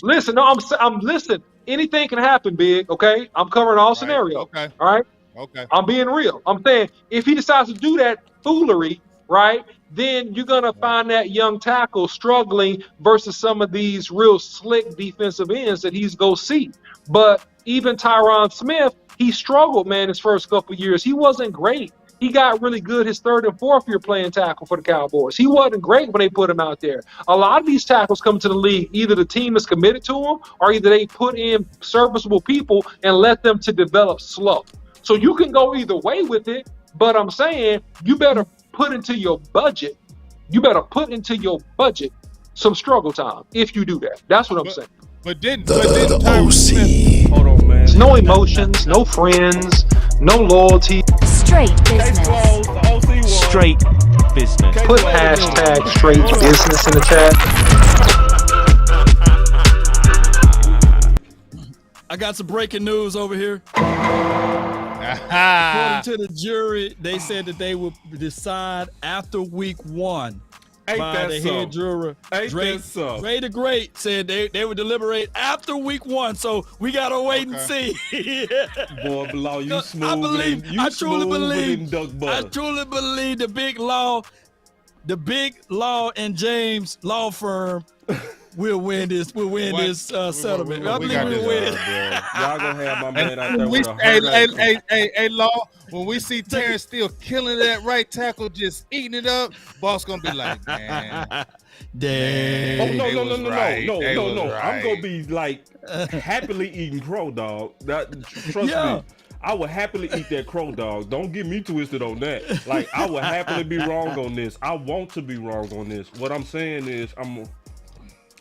Listen, no, I'm listen. Anything can happen, big. Okay, I'm covering all scenarios. Okay. All right. Okay. I'm being real. I'm saying if he decides to do that foolery, right, then you're going to find that young tackle struggling versus some of these real slick defensive ends that he's going to see. But even Tyron Smith, he struggled, man, his first couple of years. He wasn't great. He got really good his third and fourth year playing tackle for the Cowboys. He wasn't great when they put him out there. A lot of these tackles come to the league, either the team is committed to them or either they put in serviceable people and let them to develop slow. So you can go either way with it, but I'm saying you better put into your budget. You better put into your budget some struggle time if you do that. That's what I'm saying. But didn't Tyron Smith? Hold on, man. No emotions, no friends, no loyalty. Straight business. Straight business. Put hashtag straight business in the chat. I got some breaking news over here. According to the jury, they said that they will decide after week 1. By the head juror. Dre the Great said they would deliberate after week 1, so we gotta wait and see. Boy, Law, you smooth. I truly believe the big law and James law firm will win this. We'll win this settlement. I believe we'll win it. Y'all gonna have my man out there with a Hey, Law, when we see Terrence Steele killing that right tackle, just eating it up, boss gonna be like, man. Damn. Oh, no. I'm gonna be like happily eating crow dog. Trust me. I would happily eat that crow dog. Don't get me twisted on that. Like, I would happily be wrong on this. I want to be wrong on this. What I'm saying is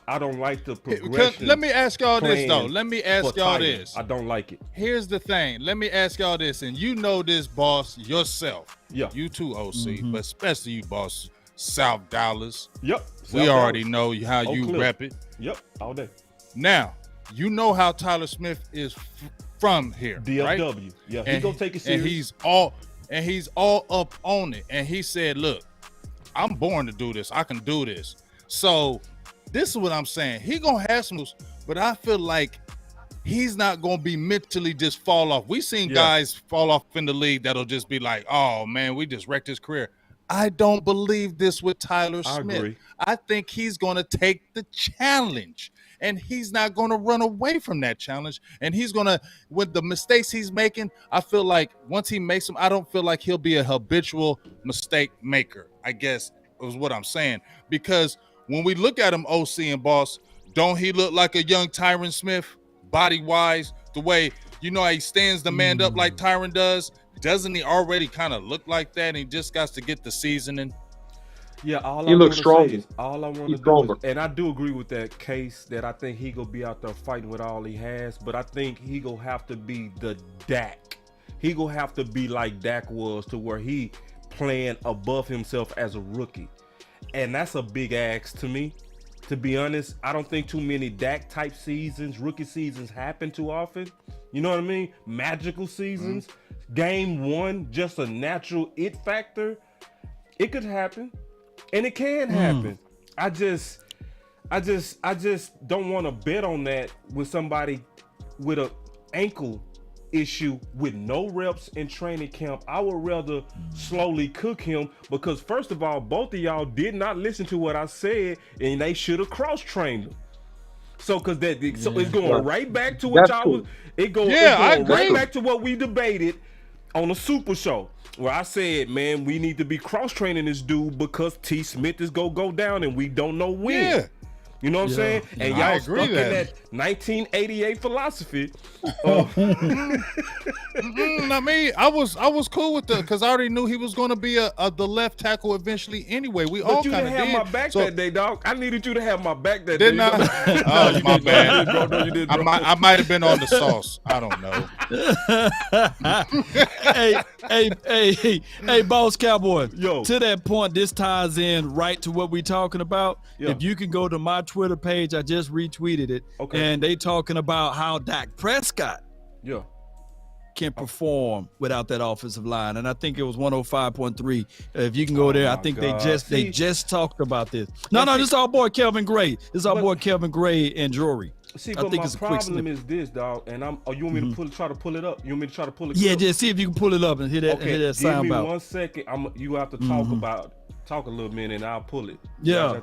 I don't like the progression. Let me ask y'all this, though. Let me ask y'all this. I don't like it. Here's the thing. Let me ask y'all this, and you know this, boss, yourself. Yeah. You too, OC, but especially you, boss, South Dallas. Yep. We already know how you rep it. Yep, all day. Now, you know how Tyler Smith is from here, DFW. right? Yeah, he's gonna take it serious. And he's all up on it. And he said, look, I'm born to do this. I can do this. So this is what I'm saying. He gonna have some, but I feel like he's not gonna be mentally just fall off. We seen guys fall off in the league that'll just be like, oh man, we just wrecked his career. I don't believe this with Tyler Smith. I agree. I think he's gonna take the challenge. And he's not going to run away from that challenge. And he's going to, with the mistakes he's making, I feel like once he makes them, I don't feel like he'll be a habitual mistake maker, I guess is what I'm saying. Because when we look at him, OC and Boss, don't he look like a young Tyron Smith, body-wise, the way, you know, how he stands the man up like Tyron does? Doesn't he already kind of look like that? And he just got to get the seasoning. Yeah, all he I looks strong. All I want to do is, and I do agree with that case that I think he gonna be out there fighting with all he has, but I think he gonna have to be the Dak. He gonna have to be like Dak was, to where he playing above himself as a rookie, and that's a big ask to me. To be honest, I don't think too many Dak type seasons, rookie seasons, happen too often. You know what I mean? Magical seasons, game 1, just a natural it factor. It could happen. And it can happen. I just don't want to bet on that with somebody with a ankle issue with no reps in training camp. I would rather slowly cook him because, first of all, both of y'all did not listen to what I said, and they should have cross-trained him. So, so it's going right back to what y'all was. It's going right back to what we debated on a Super Show, where I said, man, we need to be cross-training this dude because T. Smith is gonna go down, and we don't know when. Yeah. You know what I'm saying? And y'all stuck in that 1988 philosophy. I mean, I was cool with that because I already knew he was going to be the left tackle eventually. Anyway, we all kind of did. But you didn't have my back that day, dog. I needed you to have my back that day. Didn't I? Oh, my bad. No, you didn't, bro. I might have been on the sauce. I don't know. hey, Boss Cowboy. Yo. To that point, this ties in right to what we're talking about. Yeah. If you can go to my Twitter page, I just retweeted it. Okay. And they talking about how Dak Prescott can perform without that offensive line. And I think it was 105.3. If you can go there, I think they just talked about this. No, this is our boy Kelvin Gray. This is our boy Kelvin Gray and Drury. See, but my problem is this, dog. And you want me to try to pull it up? You want me to try to pull it? Yeah, just see if you can pull it up and hear that. Okay, hear that sound give me 1 second. You have to talk a little minute, and I'll pull it. Yeah,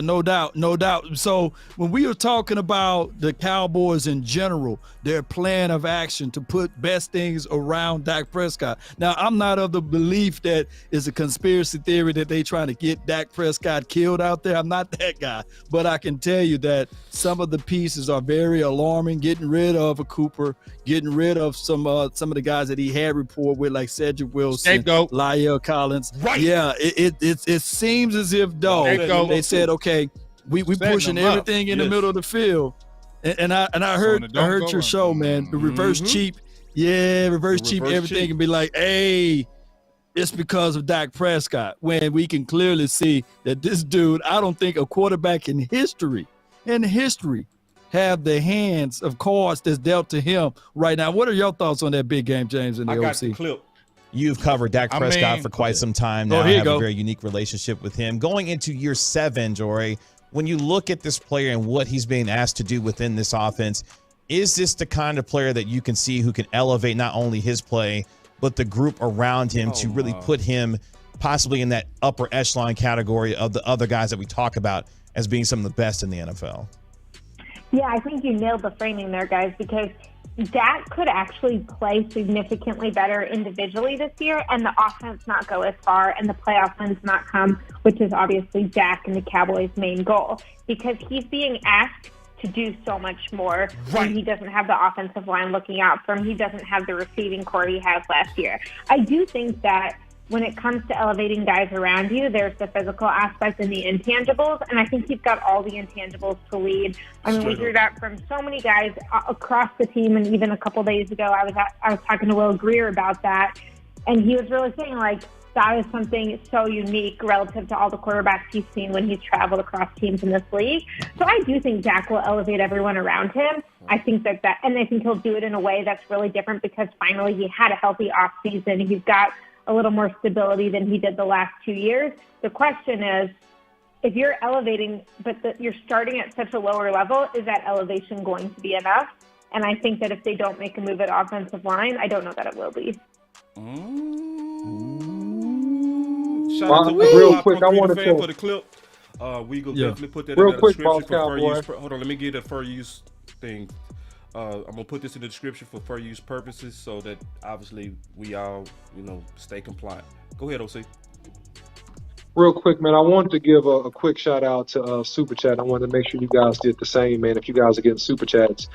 no doubt. So when we were talking about the Cowboys in general, their plan of action to put best things around Dak Prescott. Now, I'm not of the belief that it's a conspiracy theory that they trying to get Dak Prescott killed out there. I'm not that guy, but I can tell you that some of the pieces are very alarming. Getting rid of a Cooper, getting rid of some of the guys that he had rapport with, like Cedric Wilson, La'el Collins. Right. Yeah, it seems as if they said, okay, we pushing everything in the middle of the field, and I heard your show, man. The reverse cheap, reverse cheap everything, and be like, hey, it's because of Dak Prescott. When we can clearly see that this dude, I don't think a quarterback in history have the hands of cards that's dealt to him right now. What are your thoughts on that big game, James, in the OC? I got the clip. You've covered Dak Prescott for quite some time now. I have a very unique relationship with him. Going into year 7, Jory, when you look at this player and what he's being asked to do within this offense, is this the kind of player that you can see who can elevate not only his play, but the group around him to really put him possibly in that upper echelon category of the other guys that we talk about as being some of the best in the NFL? Yeah, I think you nailed the framing there, guys, because Dak could actually play significantly better individually this year and the offense not go as far and the playoff wins not come, which is obviously Dak and the Cowboys' main goal, because he's being asked to do so much more when he doesn't have the offensive line looking out for him. He doesn't have the receiving core he has last year. I do think that when it comes to elevating guys around you, there's the physical aspect and the intangibles, and I think he's got all the intangibles to lead. I mean, we hear that from so many guys across the team, and even a couple days ago, I was talking to Will Greer about that, and he was really saying, like, that is something so unique relative to all the quarterbacks he's seen when he's traveled across teams in this league. So I do think Dak will elevate everyone around him. I think and I think he'll do it in a way that's really different because finally he had a healthy offseason. He's got a little more stability than he did the last 2 years. The question is, if you're elevating, but you're starting at such a lower level, is that elevation going to be enough? And I think that if they don't make a move at offensive line, I don't know that it will be. Shout out to real quick, I wanted to for the clip. We go definitely put that in the description for fair use. Hold on, let me get a fair use thing. I'm gonna put this in the description for fair use purposes, so that obviously we all, stay compliant. Go ahead, OC. Real quick, man, I wanted to give a quick shout out to Super Chat. I wanted to make sure you guys did the same, man. If you guys are getting Super Chats,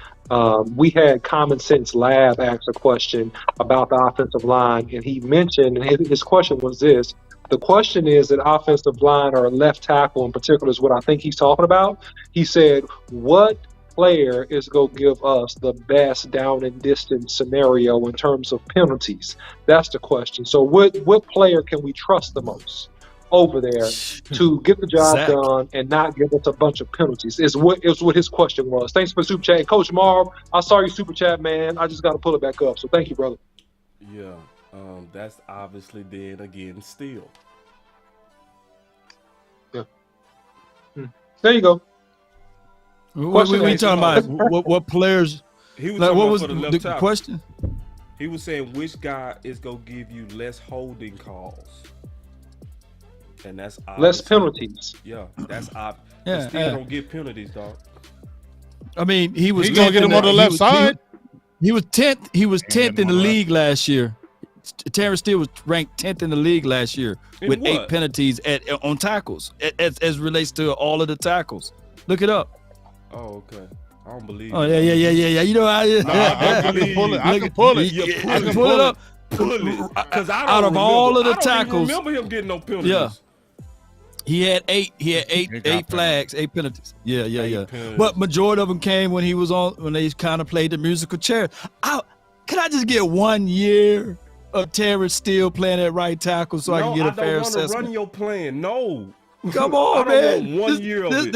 we had Common Sense Lab ask a question about the offensive line, and he mentioned, and his question was this. The question is that offensive line or left tackle in particular is what I think he's talking about. He said, what player is going to give us the best down and distance scenario in terms of penalties? That's the question. So what player can we trust the most over there to get the job done and not give us a bunch of penalties is what his question was. Thanks for the Super Chat. And Coach Marv, I saw your Super Chat, man. I just got to pull it back up. So thank you, brother. Yeah. That's obviously then again still. Yeah. There you go. What are we talking about? What players? He was like, talking what about was for the left the tackle. question? He was saying which guy is gonna give you less holding calls, and that's less obvious. penalties. Yeah, that's obvious. Yeah, But still don't get penalties, dog. I mean, he was He gonna get him on the left side. He was 10th. He was 10th in the on the league last year. Terrence Steele was ranked 10th in the league last year with 8 penalties on tackles as relates to all of the tackles. Look it up. Oh, okay. I don't believe. Oh, yeah. You know, I can pull it. I can pull it. I can pull it up. Pull it. Because out of all of the tackles, I don't remember him getting no penalties. Yeah. He had eight flags, 8 penalties. Yeah. Penalties. But majority of them came when they kind of played the musical chair. Can I just get 1 year of Terrence Steele playing at right tackle so I can get a fair assessment? I don't want to run your plan. No. Come on, man. 1 year of it.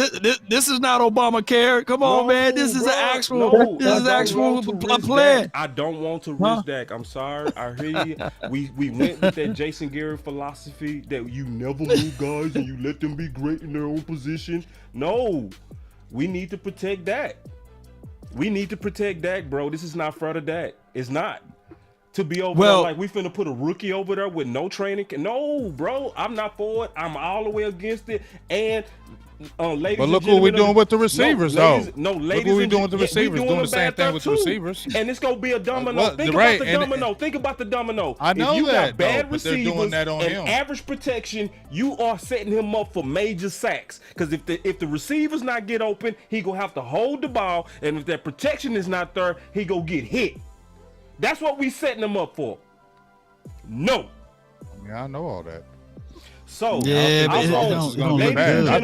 This is not Obamacare. Come on, man. This is an actual. This is actual plan. I don't want to risk that. I'm sorry. I hear you. We went with that Jason Garrett philosophy that you never move guys and you let them be great in their own position. No, we need to protect Dak. We need to protect Dak, bro. This is not for the Dak. It's not. To be over there like we finna put a rookie over there with no training. No, bro, I'm not for it. I'm all the way against it. And ladies, but look what we're doing with the receivers, ladies, though. Ladies, look what we're doing with the receivers. Doing the same thing with the receivers. And it's gonna be a domino. Think about the domino. I know if you that, got bad but receivers they're doing that on him. Average protection, you are setting him up for major sacks. Because if the receivers not get open, he gonna have to hold the ball, and if that protection is not there, he gonna get hit. That's what we setting him up for. No. Yeah, I know all that. So, I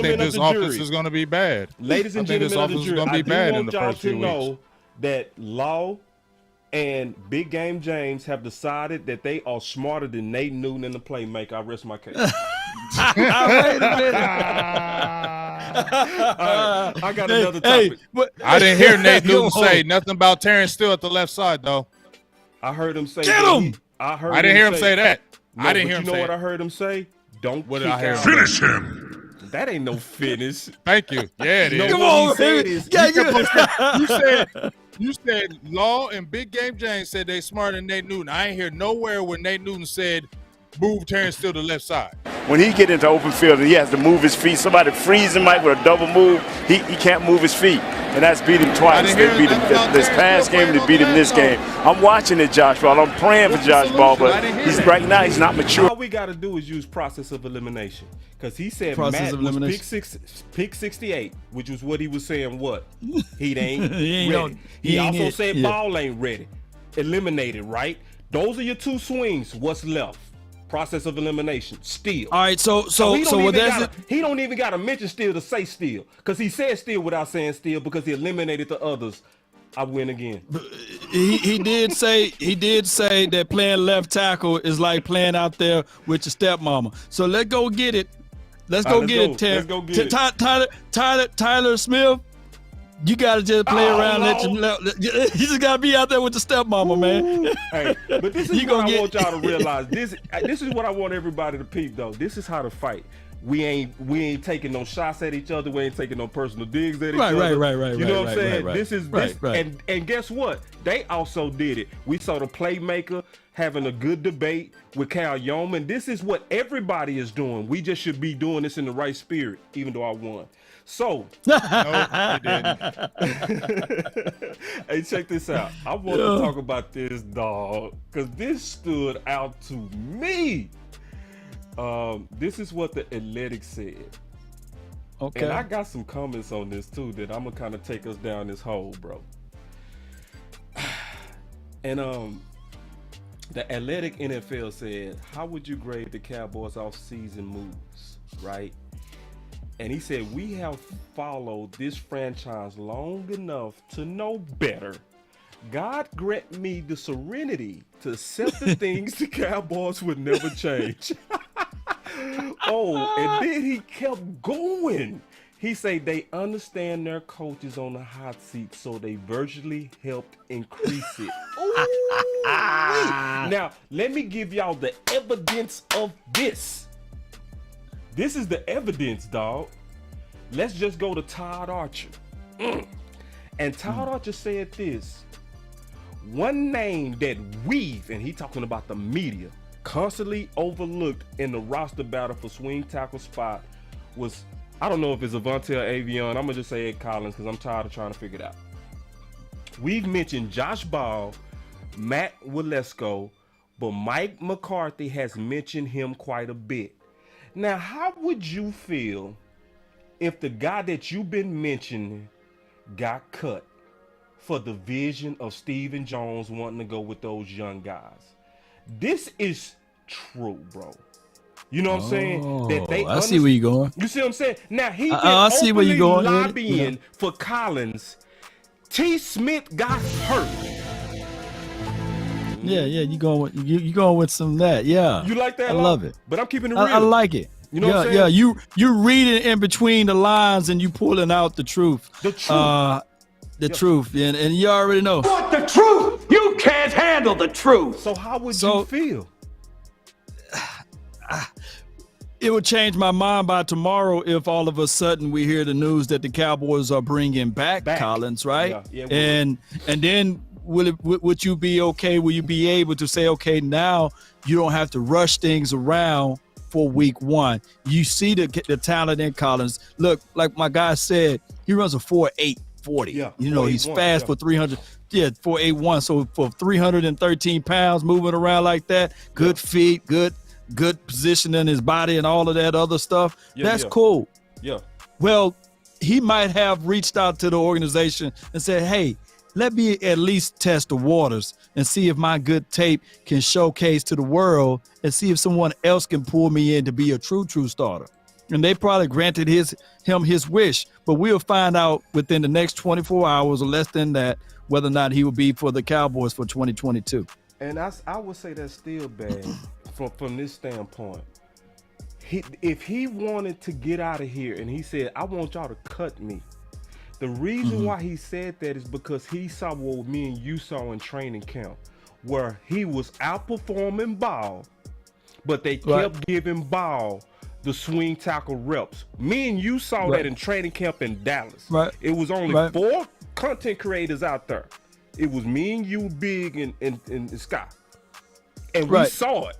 think this offense is going to be bad. Ladies and gentlemen of the jury, I do want y'all to know that Law and Big Game James have decided that they are smarter than Nate Newton and the playmaker. I rest my case. Wait a minute. I got another topic. I didn't hear Nate Newton say nothing about Terrence Steele at the left side, though. I heard him say, "Get him!" I didn't hear him say that. No, I didn't hear him say. You know what I heard him say? Don't what did I hear? Finish him. That ain't no finish. Thank you. Yeah, it is. Come on, you said Law and Big Game James said they smarter than Nate Newton. I ain't hear nowhere where Nate Newton said move Terrence Steele to the left side. When he get into open field and he has to move his feet, somebody frees him with a double move, he can't move his feet. And that's beat him twice. They beat him this past game, they beat him this game. I'm watching it, Josh Ball. I'm praying for Josh Ball, but right now he's not mature. All we got to do is use process of elimination. Because he said Matt was pick 68, which was what he was saying what? He ain't ready. He also said ball ain't ready. Eliminated, right? Those are your two swings. What's left? Process of elimination. Steal. All right, so he don't even got to mention steal to say steal, because he said steal without saying steal because he eliminated the others. I win again. He did say that playing left tackle is like playing out there with your stepmama. So let's go get it. Let's go get it, Terry. Let's go get it. Tyler Smith. You gotta just play around. You just gotta be out there with the stepmama, man. Hey, but this is what I want y'all to realize. This is what I want everybody to peep, though. This is how to fight. We ain't taking no shots at each other. We ain't taking no personal digs at each other. Right. You know what I'm saying? This is right. And guess what? They also did it. We saw the playmaker having a good debate with Cal Yeoman. This is what everybody is doing. We just should be doing this in the right spirit, even though I won. So, no, you didn't. Hey, check this out. I want to talk about this, dog, because this stood out to me. This is what the Athletic said. Okay. And I got some comments on this too that I'm gonna kind of take us down this hole, bro. And the Athletic NFL said, how would you grade the Cowboys off-season moves, right? And he said, we have followed this franchise long enough to know better. God grant me the serenity to accept the things the Cowboys would never change. And then he kept going. He said they understand their coaches on the hot seat, so they virtually helped increase it. Now, let me give y'all the evidence of this. This is the evidence, dog. Let's just go to Todd Archer. And Todd Archer said this. One name that and he talking about the media, constantly overlooked in the roster battle for swing tackle spot was, I don't know if it's Avante or Avion. I'm going to just say Ed Collins because I'm tired of trying to figure it out. We've mentioned Josh Ball, Matt Walesko, but Mike McCarthy has mentioned him quite a bit. Now, how would you feel if the guy that you've been mentioning got cut for the vision of Stephen Jones wanting to go with those young guys? This is true, bro. You know what I'm saying? That they I see where you're going. You see what I'm saying? Now, he been I see where you're going lobbying for Collins. T. Smith got hurt. Yeah, you going with some of that. Yeah. You like that? I love it. But I'm keeping it real. I like it. You know what I'm saying? Yeah, you reading in between the lines and you pulling out the truth. The truth. The truth. And you already know. What the truth? You can't handle the truth. So how would you feel? It would change my mind by tomorrow if all of a sudden we hear the news that the Cowboys are bringing back Collins, right? Yeah, and then would you be okay? Will you be able to say, okay, now you don't have to rush things around for week one? You see the talent in Collins. Look, like my guy said, he runs a 4.8 40. Yeah, you know, he's fast for 300. Yeah, 4.81. So for 313 pounds moving around like that, good feet, good position in his body and all of that other stuff. That's cool. Yeah. Well, he might have reached out to the organization and said, hey, let me at least test the waters and see if my good tape can showcase to the world and see if someone else can pull me in to be a true starter. And they probably granted him his wish, but we'll find out within the next 24 hours or less than that whether or not he will be for the Cowboys for 2022. And I would say that's still bad from this standpoint. If he wanted to get out of here and he said, I want y'all to cut me, the reason why he said that is because he saw what me and you saw in training camp, where he was outperforming Ball, but they kept giving Ball the swing tackle reps. Me and you saw that in training camp in Dallas. Right. It was only 4 content creators out there. It was me and you, Big, and Scott. And we saw it.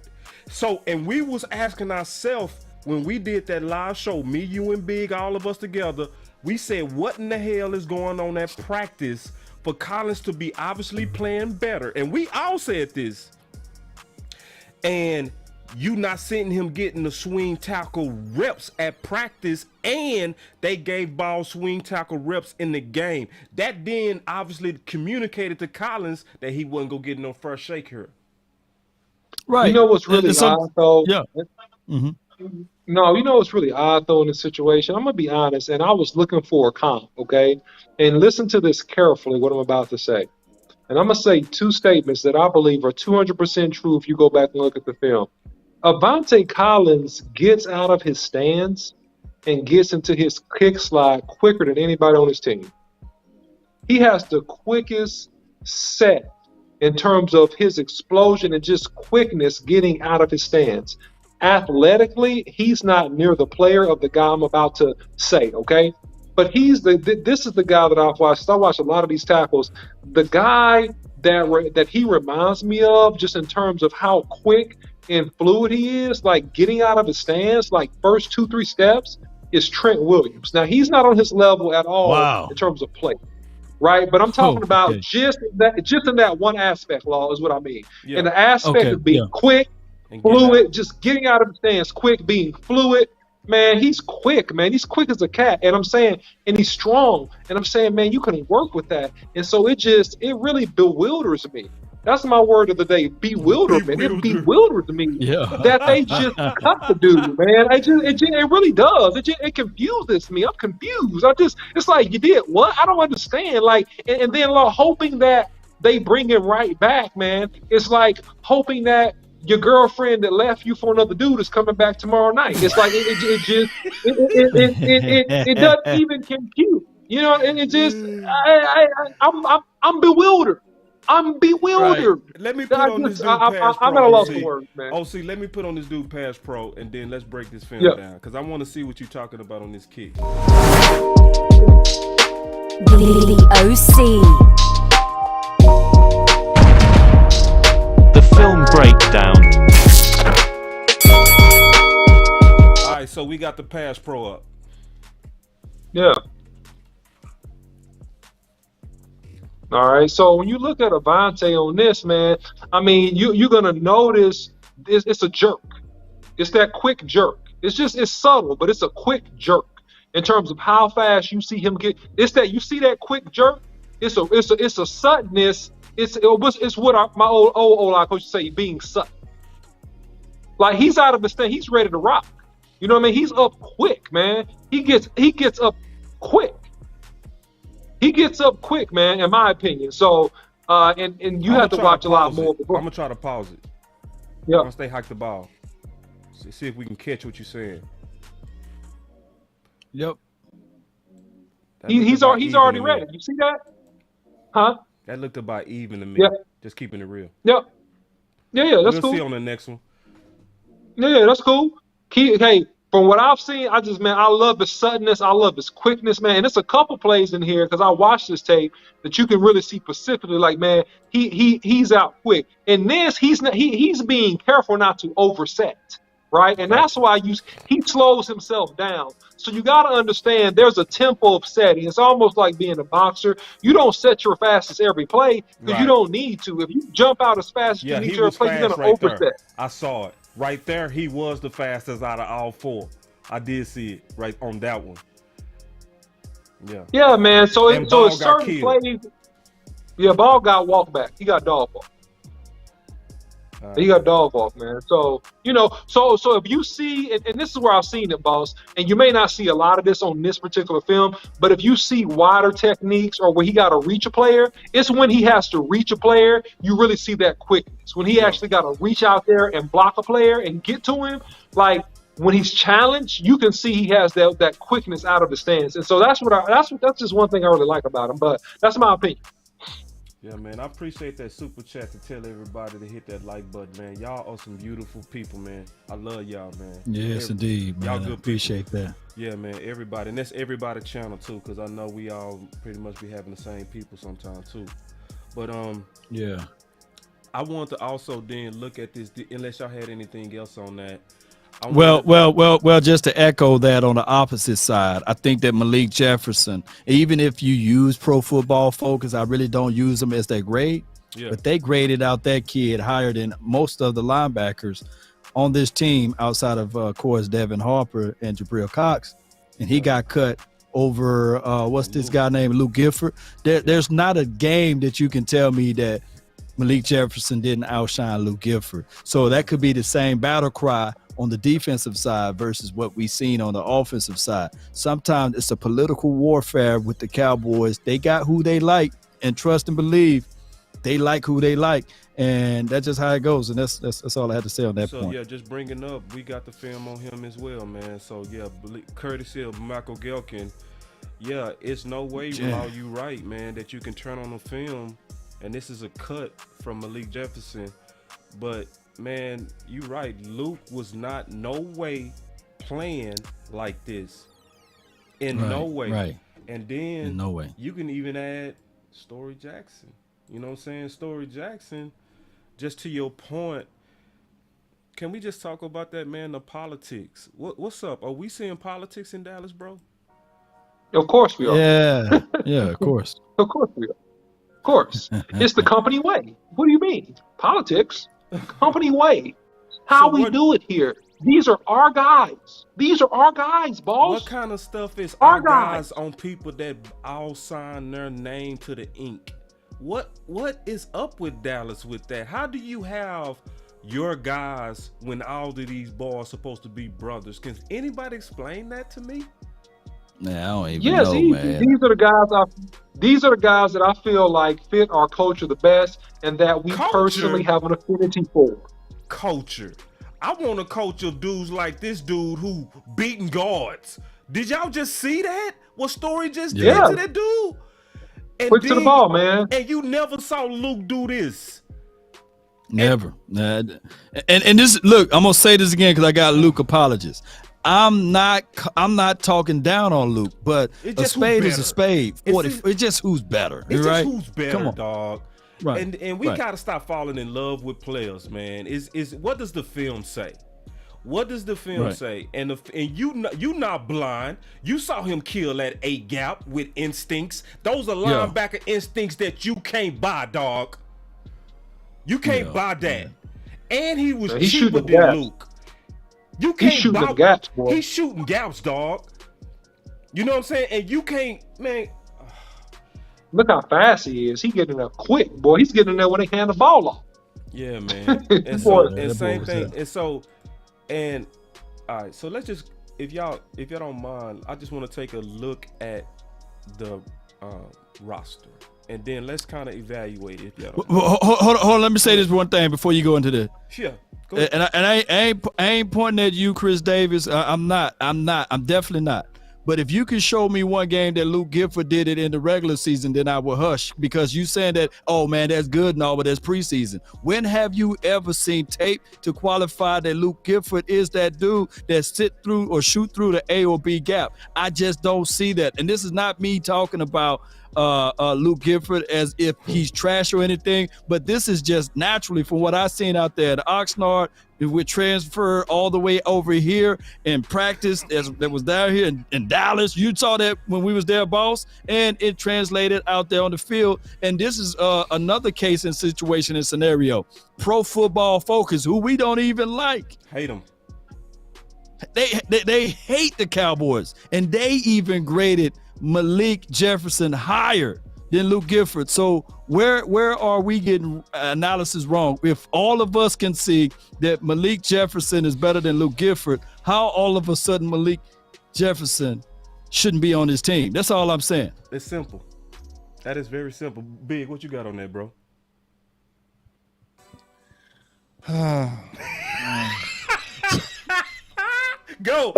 So, and we was asking ourselves when we did that live show, me, you, and Big, all of us together, we said, what in the hell is going on at practice for Collins to be obviously playing better? And we all said this. And you not seeing him getting the swing tackle reps at practice, and they gave Ball swing tackle reps in the game. That then obviously communicated to Collins that he wasn't going to get no first shake here. Right. You know what's really odd, though? Yeah. No, you know what's really odd, though, in this situation? I'm going to be honest, and I was looking for a comp, okay? And listen to this carefully, what I'm about to say. And I'm going to say 2 statements that I believe are 200% true if you go back and look at the film. Avante Collins gets out of his stance and gets into his kick slide quicker than anybody on his team. He has the quickest set in terms of his explosion and just quickness getting out of his stance. Athletically, he's not near the player of the guy I'm about to say, okay? But this is the guy that I've watched. I watch a lot of these tackles. The guy that he reminds me of, just in terms of how quick and fluid he is, like getting out of his stance, like first 2-3 steps, is Trent Williams. Now, he's not on his level at all in terms of play, right? But I'm talking about just in that one aspect, Law, is what I mean. Yeah. And the aspect of being quick, fluid, just getting out of the stance quick, being fluid. Man, he's quick, man. He's quick as a cat. And I'm saying, and he's strong. And I'm saying, man, you can work with that. And so it really bewilders me. That's my word of the day, bewilderment. It bewilders me that they just cut the dude, man. It really does. It confuses me. I'm confused. It's like, you did what? I don't understand. Like, and then hoping that they bring him right back, man. It's like hoping that your girlfriend that left you for another dude is coming back tomorrow night. It's like it doesn't even compute, you know. And it just I'm bewildered. I'm bewildered. Right. Let me put on this dude pass pro. I'm at a loss for words, man. OC, let me put on this dude pass pro, and then let's break this film down, because I want to see what you're talking about on this kick. The OC. straight down. All right, so we got the pass pro up. Yeah. All right. So when you look at Avante on this, man, I mean, you're gonna notice it's a jerk. It's that quick jerk. It's subtle, but it's a quick jerk in terms of how fast you see him get. It's that you see that quick jerk. It's a suddenness. It's what my old line coach say, being sudden. Like he's out of his thing. He's ready to rock. You know what I mean? He's up quick, man. He gets up quick. He gets up quick, man, in my opinion. So, and you have to watch a lot more. I'm going to try to pause it. Yeah. I'm going to stay hike the ball. See if we can catch what you're saying. Yep. He's already ready. You see that? Huh? That looked about even to me. Yep. Just keeping it real. Yep. Yeah, that's cool. We'll see on the next one. Yeah, that's cool. Hey, from what I've seen, I love his suddenness. I love his quickness, man. And it's a couple plays in here because I watched this tape that you can really see specifically. Like, man, he's out quick. And this, he's being careful not to overset, right? And that's why he slows himself down. So you got to understand there's a tempo of setting. It's almost like being a boxer. You don't set your fastest every play because you don't need to. If you jump out as fast as you need to play, you're going to overset. There. I saw it. Right there, he was the fastest out of all four. I did see it right on that one. Yeah. Yeah, man. So it's certain plays. Yeah, ball got walked back. He got dog walk. He got dog walk, man. So, so if you see, and this is where I've seen it, boss, and you may not see a lot of this on this particular film, but if you see wider techniques or where he got to reach a player, it's when he has to reach a player, you really see that quickness. When he actually got to reach out there and block a player and get to him, like when he's challenged, you can see he has that quickness out of the stance. And so that's just one thing I really like about him, but that's my opinion. Yeah, man, I appreciate that super chat to tell everybody to hit that like button, man. Y'all are some beautiful people, man. I love y'all, man. Yes, indeed, man. Y'all good appreciate people. that. Yeah, man, everybody. And that's everybody channel, too, because I know we all pretty much be having the same people sometimes, too. But, yeah. I want to also then look at this, unless y'all had anything else on that. Well, just to echo that on the opposite side, I think that Malik Jefferson, even if you use Pro Football Focus, I really don't use them as their grade, but they graded out that kid higher than most of the linebackers on this team outside of course, Devin Harper and Jabril Cox, and he got cut over, what's this guy named Luke Gifford? There's not a game that you can tell me that Malik Jefferson didn't outshine Luke Gifford. So that could be the same battle cry on the defensive side versus what we've seen on the offensive side. Sometimes it's a political warfare with the Cowboys. They got who they like, and trust and believe they like who they like, and that's just how it goes. And that's all I had to say on that point. So yeah, just bringing up, we got the film on him as well, man. So yeah, courtesy of Michael Gelkin. Yeah, it's no way, while you right, man, that you can turn on the film, and this is a cut from Malik Jefferson, but man, you right. Luke was not no way playing like this. No way. Right. And then in no way. You can even add Story Jackson. You know what I'm saying? Story Jackson, just to your point, can we just talk about that, man, the politics? What's up? Are we seeing politics in Dallas, bro? Of course we are. Yeah, of course. Of course we are. Of course. It's the company way. What do you mean? Politics? Company way. How we do it here. These are our guys. These are our guys, boss. What kind of stuff is our guys on people that all sign their name to the ink? What is up with Dallas with that? How do you have your guys when all of these boys are supposed to be brothers? Can anybody explain that to me? Nah, I don't even know, man. These are the guys that I feel like fit our culture the best, and that we personally have an affinity for. Culture. I want a culture of dudes like this dude who beating guards. Did y'all just see that? What Story just did to that dude? And quick to the ball, man. And you never saw Luke do this. Never. And this, look, I'm gonna say this again because I got Luke apologists. I'm not talking down on Luke, but a spade is a spade. It's just who's better. It's right? just who's better, Come on, dog. Right. And we right. gotta stop falling in love with players, man. Is what does the film say? What does the film Right. say? And you not blind. You saw him kill that A gap with instincts. Those are linebacker instincts that you can't buy, dog. You can't buy that. And he was cheaper than Luke. You can't He's shooting buy. them gaps, boy. He's shooting gaps, dog. You know what I'm saying? And you can't, man. Look how fast he is. He getting there quick, boy. He's getting there when they hand the ball off. Yeah, man. And Boy, and same thing. And all right. So let's just, if y'all don't mind, I just want to take a look at the roster, and then let's kind of evaluate it. If y'all don't Hold on. Let me say this one thing before you go into this. Sure. And I ain't pointing at you, Chris Davis. I'm not. I'm definitely not. But if you can show me one game that Luke Gifford did it in the regular season, then I will hush, because you saying that, oh man, that's good and all, but that's preseason. When have you ever seen tape to qualify that Luke Gifford is that dude that sit through or shoot through the A or B gap? I just don't see that. And this is not me talking about Luke Gifford as if he's trash or anything, but this is just naturally from what I've seen out there at Oxnard. We transfer all the way over here in practice that was down here in Dallas. You saw that when we was there, boss, and it translated out there on the field. And this is another case and situation and scenario. Pro Football Focus, who we don't even like. Hate them. They hate the Cowboys, and they even graded Malik Jefferson higher than Luke Gifford. So where are we getting analysis wrong? If all of us can see that Malik Jefferson is better than Luke Gifford, how all of a sudden Malik Jefferson shouldn't be on his team? That's all I'm saying. It's simple. That is very simple. Big, what you got on that, bro? Go.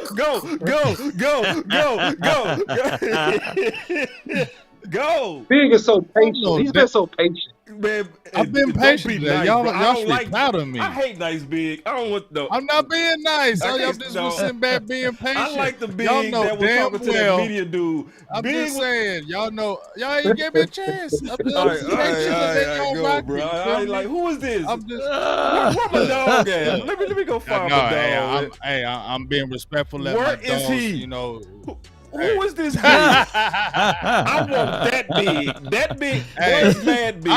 Go. Big is so patient. He's been so patient. Man, I've been patient. Nice, y'all bro. should be proud of me. I hate nice Big. I don't want no. I'm not being nice. I Y'all just was sitting back being patient. I like the Big y'all know that was damn talking to well, that media dude. I'm Big just saying, y'all ain't give me a chance. I'm just all right, go, bro. I like, who is this? I'm just where my dog at? Let me go find my dog. I'm being respectful. Where is he? You know. Who is this Big? I want that Big. That Big. Where's Mad Big?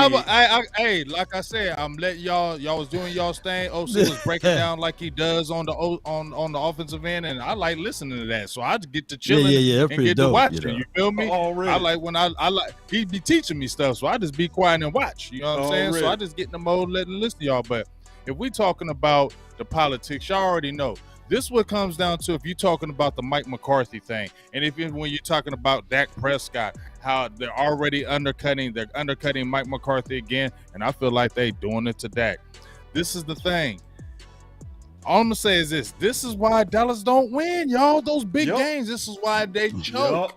Hey, like I said, I'm letting y'all was doing y'all's thing. OC was breaking down like he does on the offensive end, and I like listening to that. So I just get to chilling and get to watching. You feel me? I like when I like he be teaching me stuff, so I just be quiet and watch. You know what I'm saying? So I just get in the mode letting listen to y'all. But if we talking about the politics, y'all already know. This what comes down to if you're talking about the Mike McCarthy thing, and when you're talking about Dak Prescott, how they're already undercutting Mike McCarthy again, and I feel like they doing it to Dak. This is the thing. All I'm gonna say is this: this is why Dallas don't win, y'all. Those big games. This is why they choke.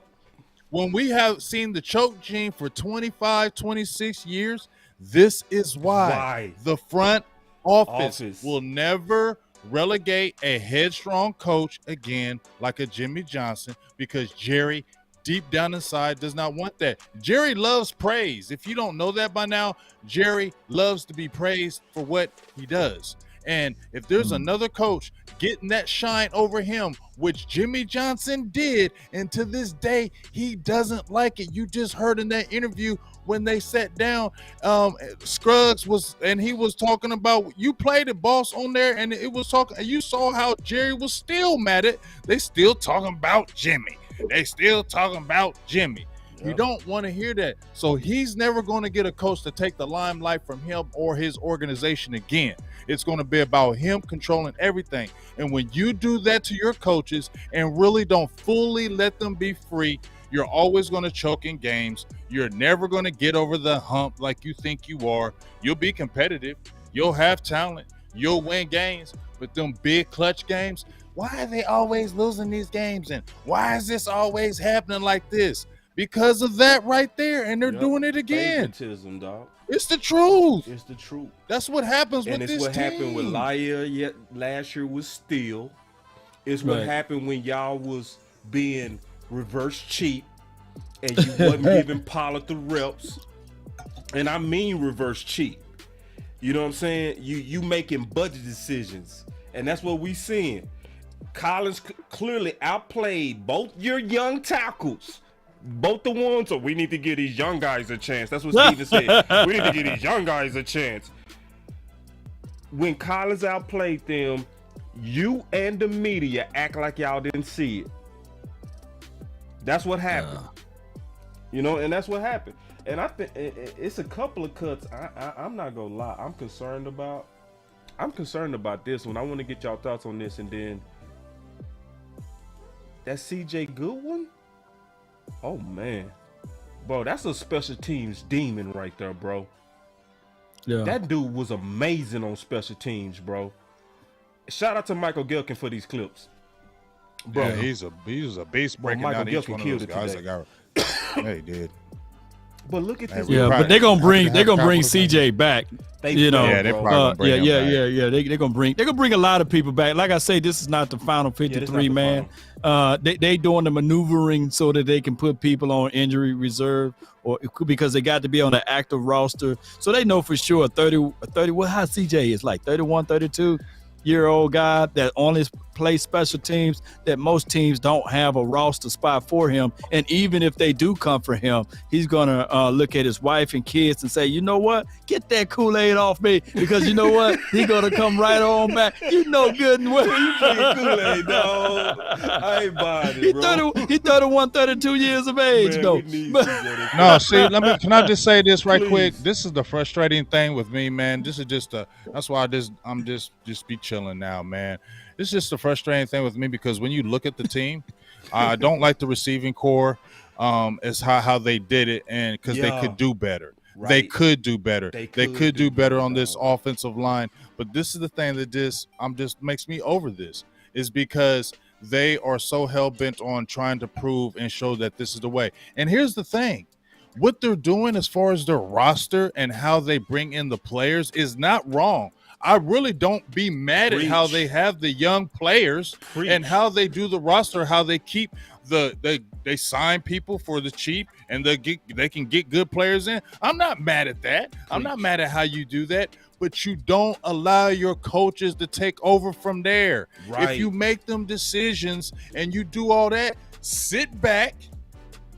When we have seen the choke gene for 25, 26 years, this is why the front office will never relegate a headstrong coach again like a Jimmy Johnson, because Jerry deep down inside does not want that. Jerry loves praise. If you don't know that by now, Jerry loves to be praised for what he does. And if there's another coach getting that shine over him, which Jimmy Johnson did, and to this day, he doesn't like it. You just heard in that interview when they sat down, Scruggs was talking about, you played it, boss, on there, and it was talking, and you saw how Jerry was still mad at, they still talking about Jimmy. They still talking about Jimmy. You don't want to hear that. So he's never going to get a coach to take the limelight from him or his organization again. It's going to be about him controlling everything. And when you do that to your coaches and really don't fully let them be free, you're always going to choke in games. You're never going to get over the hump like you think you are. You'll be competitive. You'll have talent. You'll win games. But them big clutch games, why are they always losing these games? And why is this always happening like this? Because of that right there, and they're doing it again. Favoritism, dog. It's the truth. It's the truth. That's what happens with this team. And it's what happened with Laya last year was Steele. It's what happened when y'all was being reverse cheap and you wasn't giving Pollard the reps. And I mean reverse cheat. You know what I'm saying? You making budget decisions. And that's what we seeing. Collins clearly outplayed both your young tackles. Both the ones, we need to give these young guys a chance. That's what Steven said. We need to give these young guys a chance. When Collins outplayed them, you and the media act like y'all didn't see it. That's what happened. You know, and that's what happened. And I think it's a couple of cuts I'm not gonna lie. I'm concerned about this one. I want to get y'all thoughts on this. And then that CJ Goodwin, oh man, bro, that's a special teams demon right there, bro. Yeah, that dude was amazing on special teams, bro. Shout out to Michael Gelkin for these clips, bro. Yeah, he's a beast breaking down each one of those guys. Yeah, he did. But look at this. Yeah, but they're gonna bring CJ back. They're probably They're gonna bring a lot of people back. Like I say, this is not the final 53 man. They doing the maneuvering so that they can put people on injury reserve, or because they got to be on the active roster, so they know for sure 30. What how CJ is like 31, 32-year-old guy that only plays special teams, that most teams don't have a roster spot for him. And even if they do come for him, he's gonna look at his wife and kids and say, you know what, get that Kool-Aid off me, because you know what, he's gonna come right on back. You know good and well. You drinking Kool-Aid, dog. I ain't buying it, bro. He 31, 32 years of age, man, though. No, see, can I just say this right quick? This is the frustrating thing with me, man. This is just that's why I'm just be chilling now, man. It's just the frustrating thing with me, because when you look at the team, I don't like the receiving core as how they did it, and because they could do better. Right. They could do better. They could do better on this offensive line. But this is the thing that just makes me over this, is because they are so hell-bent on trying to prove and show that this is the way. And here's the thing. What they're doing as far as their roster and how they bring in the players is not wrong. I really don't be mad at how they have the young players and how they do the roster, how they keep they sign people for the cheap and they can get good players in. I'm not mad at that. I'm not mad at how you do that, but you don't allow your coaches to take over from there. Right. If you make them decisions and you do all that, sit back,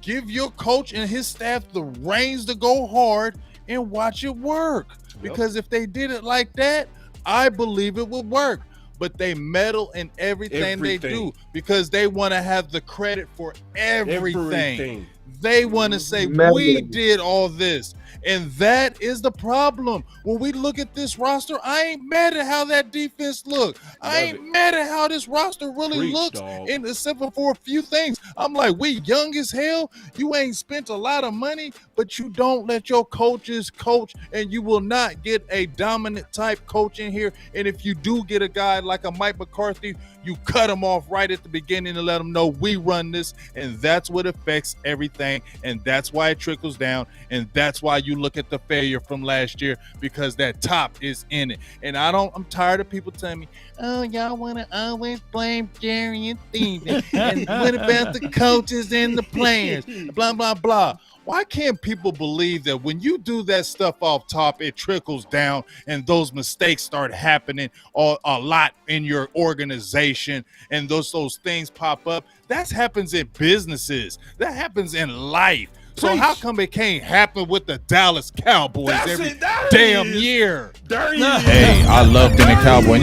give your coach and his staff the reins to go hard and watch it work. Because if they did it like that, I believe it would work. But they meddle in everything they do because they want to have the credit for everything. They want to say, we did all this. And that is the problem. When we look at this roster, I ain't mad at how that defense look. I ain't mad at how this roster really looks, except for a few things. I'm like, we young as hell. You ain't spent a lot of money, but you don't let your coaches coach, and you will not get a dominant type coach in here. And if you do get a guy like a Mike McCarthy, you cut him off right at the beginning and let him know we run this, and that's what affects everything, and that's why it trickles down, and that's why you look at the failure from last year, because that top is in it. And I'm tired of people telling me, oh, y'all want to always blame Jerry and Steven, and what about the coaches and the players, blah, blah, blah. Why can't people believe that when you do that stuff off top, it trickles down and those mistakes start happening a lot in your organization, and those things pop up? That happens in businesses. That happens in life. So how come it can't happen with the Dallas Cowboys every damn year? Hey, I love being a Cowboy.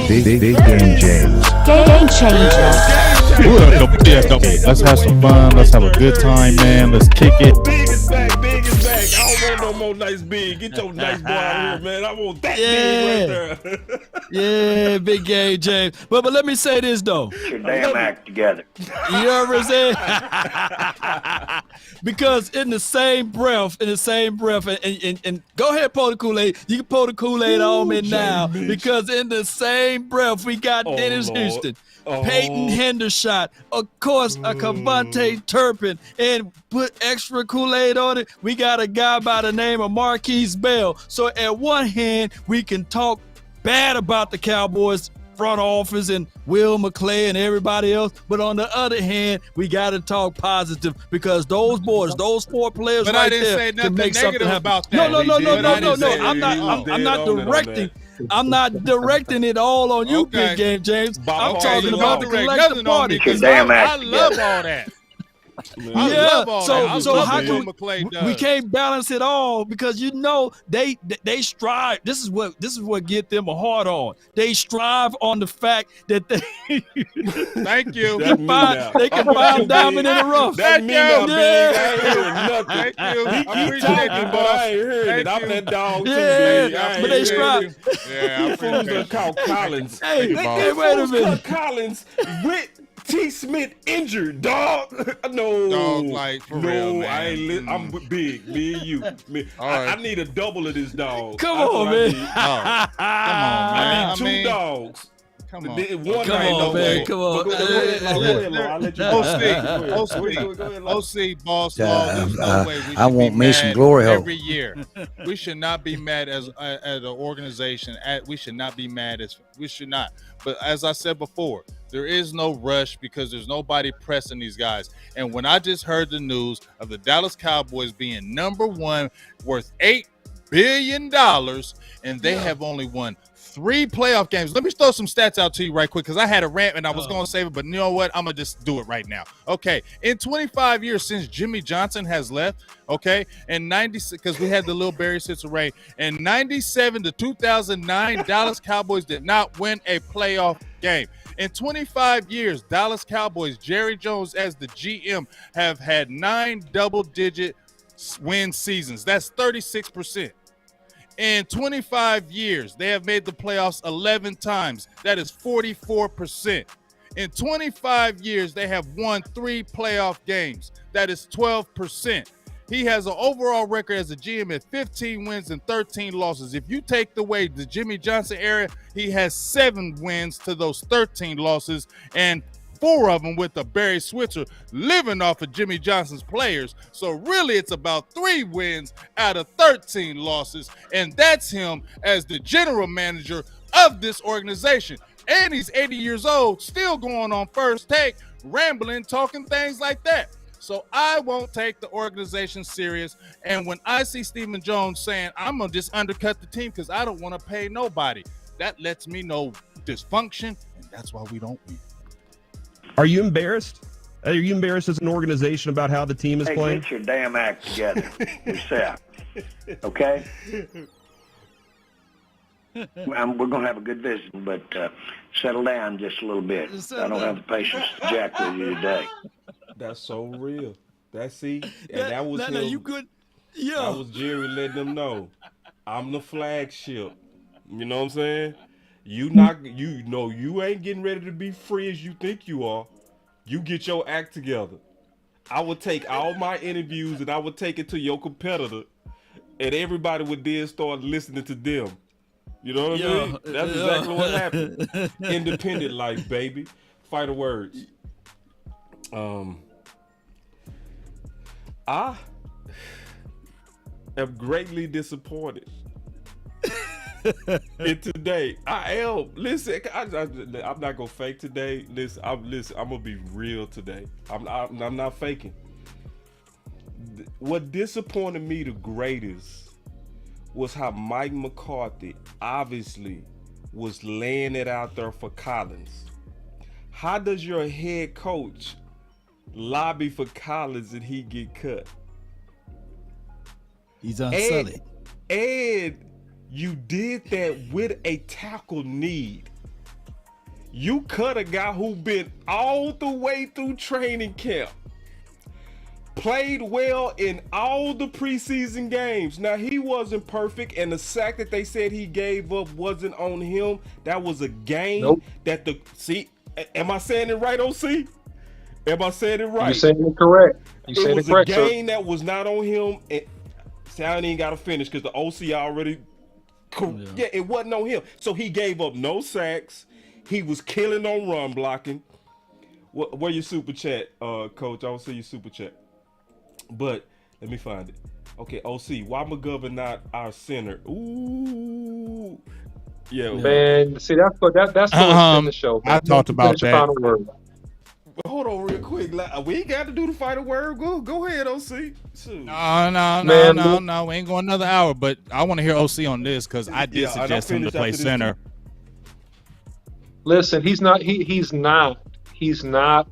Big Game James. Game changer. Let's have some fun. Let's have a good time, man. Let's kick it. Big is back. I don't want no more nice big. Get your nice boy out here, man. I want that big right there. Yeah, Big Game James. But let me say this, though. Get your damn act together. You know what I'm saying? Because in the same breath, and go ahead, pour the Kool-Aid. You can pour the Kool-Aid on me now. Because in the same breath, we got Dennis Houston, Peyton Hendershot, of course, a Cavante Turpin, and put extra Kool-Aid on it. We got a guy by the name of Marquise Bell. So at one hand, we can talk bad about the Cowboys front office and Will McClay and everybody else. But on the other hand, we got to talk positive because those boys, those 4 players But right I didn't there say can nothing make something negative happen. about No. that. I'm not directing. I'm not directing it all on you, Big Game James. I'm talking about the collective party. I love all that. Yeah, so how Will can McClay does. we can't balance it all because they strive. This is what get them a hard on. They strive on the fact that they thank you. They can find diamond in the rough. That's me now, Big. I ain't hearing Thank nothing. you. I He talking, but I ain't hearing it. I'm that dog too, Big. But they strive. Yeah, I fools done caught Collins. Hey, wait a minute. Collins with T. Smith injured, dog. No, dog, like for real, man. I ain't. I'm big. Me and you. I need a double of this dog. Come on, man. Come on, man. I need 2 dogs. Come on. Come on, man. Come on. OC, boss. There's no way we should I want be me some mad glory hole. every year. We should not be mad as an organization. We should not be mad we should not. But as I said before, there is no rush because there's nobody pressing these guys. And when I just heard the news of the Dallas Cowboys being number 1, worth $8 billion, and they have only won 3 playoff games. Let me throw some stats out to you right quick because I had a rant and I was going to save it, but you know what? I'm going to just do it right now. Okay. In 25 years since Jimmy Johnson has left, okay, and 96, because we had the little Barry Sitzer, in 97 to 2009, Dallas Cowboys did not win a playoff game. In 25 years, Dallas Cowboys, Jerry Jones as the GM, have had 9 double-digit win seasons. That's 36%. In 25 years, they have made the playoffs 11 times. That is 44%. In 25 years, they have won 3 playoff games. That is 12%. He has an overall record as a GM at 15 wins and 13 losses. If you take away the Jimmy Johnson era, he has 7 wins to those 13 losses, and 4 of them with the Barry Switzer living off of Jimmy Johnson's players. So really it's about 3 wins out of 13 losses, and that's him as the general manager of this organization. And he's 80 years old, still going on First Take, rambling, talking things like that. So I won't take the organization serious. And when I see Stephen Jones saying, I'm going to just undercut the team because I don't want to pay nobody, that lets me know dysfunction, and that's why we don't win. Are you embarrassed? Are you embarrassed as an organization about how the team is playing? Get your damn act together yourself, okay? We're going to have a good visit, but settle down just a little bit. I don't have the patience to jack with you today. That's so real. That was him. You could, yeah. That was Jerry letting them know, I'm the flagship. You know what I'm saying? You ain't getting ready to be free as you think you are. You get your act together. I would take all my interviews and I would take it to your competitor, and everybody would then start listening to them. You know what I mean? That's exactly what happened. Independent life, baby. Fighter words. I am greatly disappointed in today. I am. Listen, I'm not gonna fake today. Listen, I'm gonna be real today. I'm not faking. What disappointed me the greatest was how Mike McCarthy obviously was laying it out there for Collins. How does your head coach lobby for Collins and he get cut? He's unsullied. And you did that with a tackle need. You cut a guy who been all the way through training camp, played well in all the preseason games. Now, he wasn't perfect, and the sack that they said he gave up wasn't on him. That was a game that am I saying it right, OC? Am I saying it right? You saying it correct. You saying it correct, It was a game that was not on him. And I ain't got to finish because the OC already. Yeah, it wasn't on him. So he gave up no sacks. He was killing on run blocking. Where your super chat, Coach? I don't see your super chat. But let me find it. Okay, OC, why McGovern not our center? Ooh. Yeah, man. See, that's what that's going to end the show. Man. I talked about Finish your that. final word. Hold on real quick. We ain't got to do the final word. Go ahead, OC. Shoot. No. We ain't going another hour, but I want to hear OC on this because I did suggest him to play center. Listen, he's not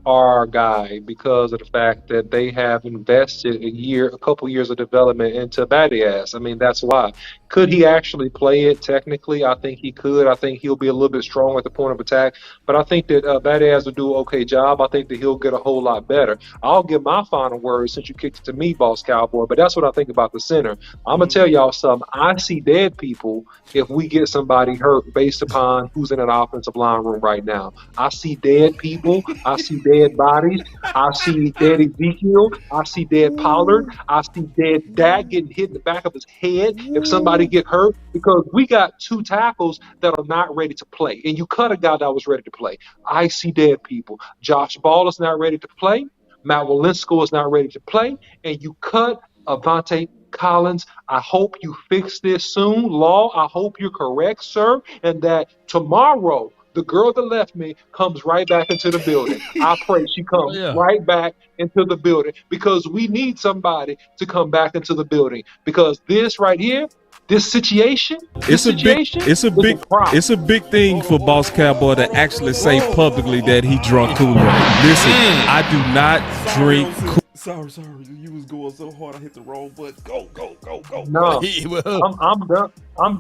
our guy because of the fact that they have invested a couple years of development into Badias. I mean, that's why. Could he actually play it technically? I think he could. I think he'll be a little bit strong at the point of attack. But I think that Badias will do an okay job. I think that he'll get a whole lot better. I'll give my final word since you kicked it to me, Boss Cowboy. But that's what I think about the center. I'm going to tell y'all something. I see dead people if we get somebody hurt based upon who's in an offensive line room right now. I see dead people. I see dead bodies. I see dead Ezekiel. I see dead Pollard. I see dead Dak getting hit in the back of his head if somebody get hurt, because we got 2 tackles that are not ready to play. And you cut a guy that was ready to play. I see dead people. Josh Ball is not ready to play. Matt Walinsko is not ready to play. And you cut Avante Collins. I hope you fix this soon. Law, I hope you're correct, sir, and that tomorrow the girl that left me comes right back into the building. I pray she comes right back into the building, because we need somebody to come back into the building, because this right here, this situation, It's a big thing for Boss Cowboy to actually say publicly that he drunk Kool-Aid. Listen, I do not drink Kool-Aid. Sorry. You was going so hard, I hit the wrong button. Go. No, I'm done. I'm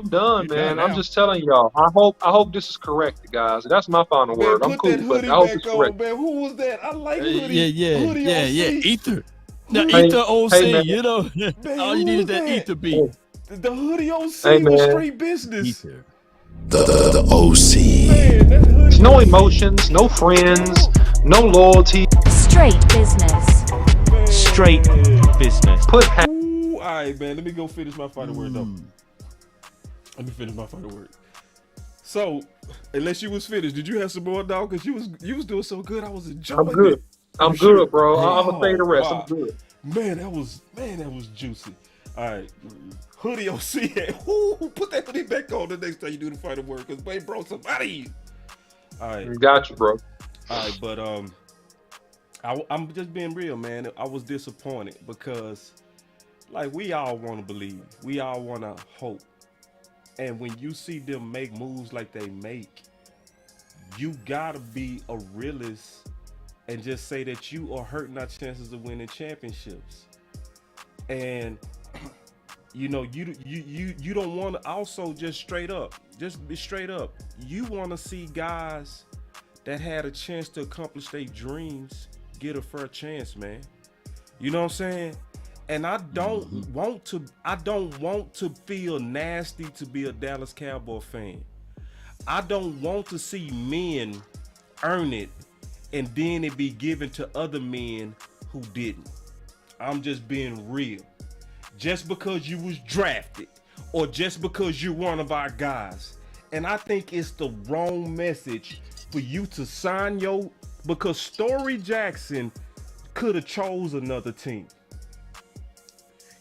done, man. I'm just telling y'all. I hope this is correct, guys. That's my final word. I'm cool, but I hope it's correct. Man, who was that? I like hoodie. Yeah. Ether. No, Hey, Ether OC, man. you know. All you need is that Ether beat. The hoodie OC Hey, was man. straight business. The OC. Man, that hoodie. No emotions, no friends, no loyalty. Straight business. Straight business. Put Ooh, all right, man. Let me go finish my final word, though. Let me finish my final word. So, unless you was finished, did you have some more, dog? Because you was doing so good, I was enjoying I'm good. it. I'm good, bro. I'm gonna say the rest. Wow. I'm good. Man, that was juicy. All right, hoodie OC. Ooh, put that hoodie back on the next time you do the final word, because babe brought some out of you. All right, Got you, bro. all right, but I'm just being real, man. I was disappointed because, like, we all want to believe, we all want to hope, and when you see them make moves like they make, you gotta be a realist and just say that you are hurting our chances of winning championships. And you know, you don't want to also just be straight up. You want to see guys that had a chance to accomplish their dreams get a fair chance, man. You know what I'm saying? And I don't want to feel nasty to be a Dallas Cowboy fan. I don't want to see men earn it and then it be given to other men who didn't. I'm just being real. Just because you was drafted or just because you're one of our guys. And I think it's the wrong message for you to sign because Story Jackson could have chose another team.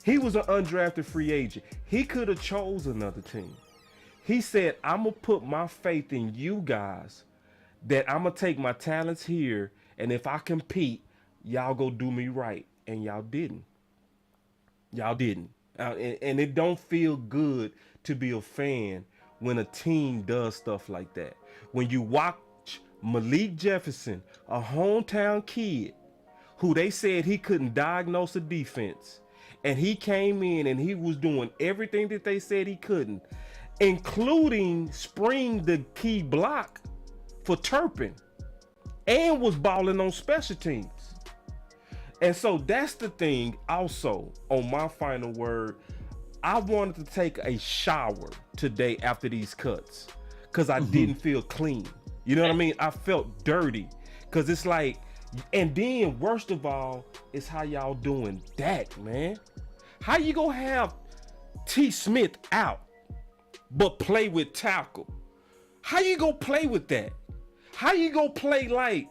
He was an undrafted free agent. He could have chose another team. He said, I'm going to put my faith in you guys, that I'm going to take my talents here, and if I compete, y'all go do me right. And y'all didn't. And it don't feel good to be a fan when a team does stuff like that. When you watch Malik Jefferson, a hometown kid, who they said he couldn't diagnose a defense, and he came in and he was doing everything that they said he couldn't, including spring the key block for Turpin, and was balling on special teams. And so that's the thing also on my final word. I wanted to take a shower today after these cuts because I didn't feel clean. You know what I mean? I felt dirty because it's like, and then worst of all is how y'all doing Dak, man. How you gonna have T. Smith out but play with tackle? How you gonna play with that? How you gonna play like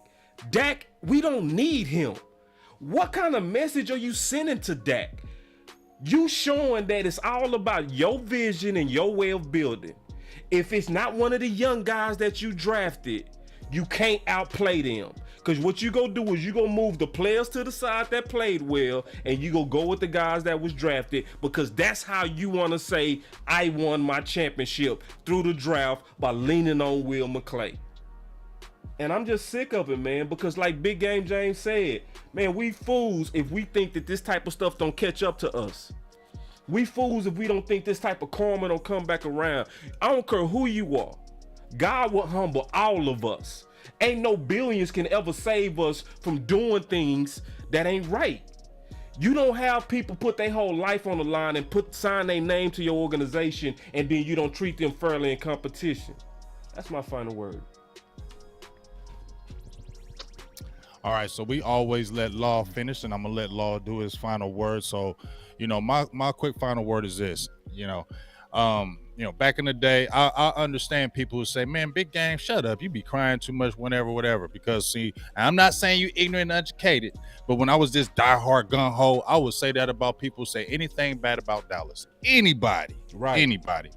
Dak? We don't need him. What kind of message are you sending to Dak? You showing that it's all about your vision and your way of building. If it's not one of the young guys that you drafted, you can't outplay them. Because what you gonna do is you gonna move the players to the side that played well, and you gonna go with the guys that was drafted, because that's how you want to say, I won my championship through the draft by leaning on Will McClay. And I'm just sick of it, man, because like Big Game James said, man, we fools if we think that this type of stuff don't catch up to us. We fools if we don't think this type of karma don't come back around. I don't care who you are. God will humble all of us. Ain't no billions can ever save us from doing things that ain't right. You don't have people put their whole life on the line and sign their name to your organization, and then you don't treat them fairly in competition. That's my final word. All right, so we always let Law finish, and I'm gonna let Law do his final word. So, my quick final word is this. Back in the day, I understand people who say, man, Big Game, shut up. You be crying too much whatever. Because, see, I'm not saying you ignorant and uneducated, but when I was this diehard gung-ho, I would say that about people who say anything bad about Dallas. Anybody.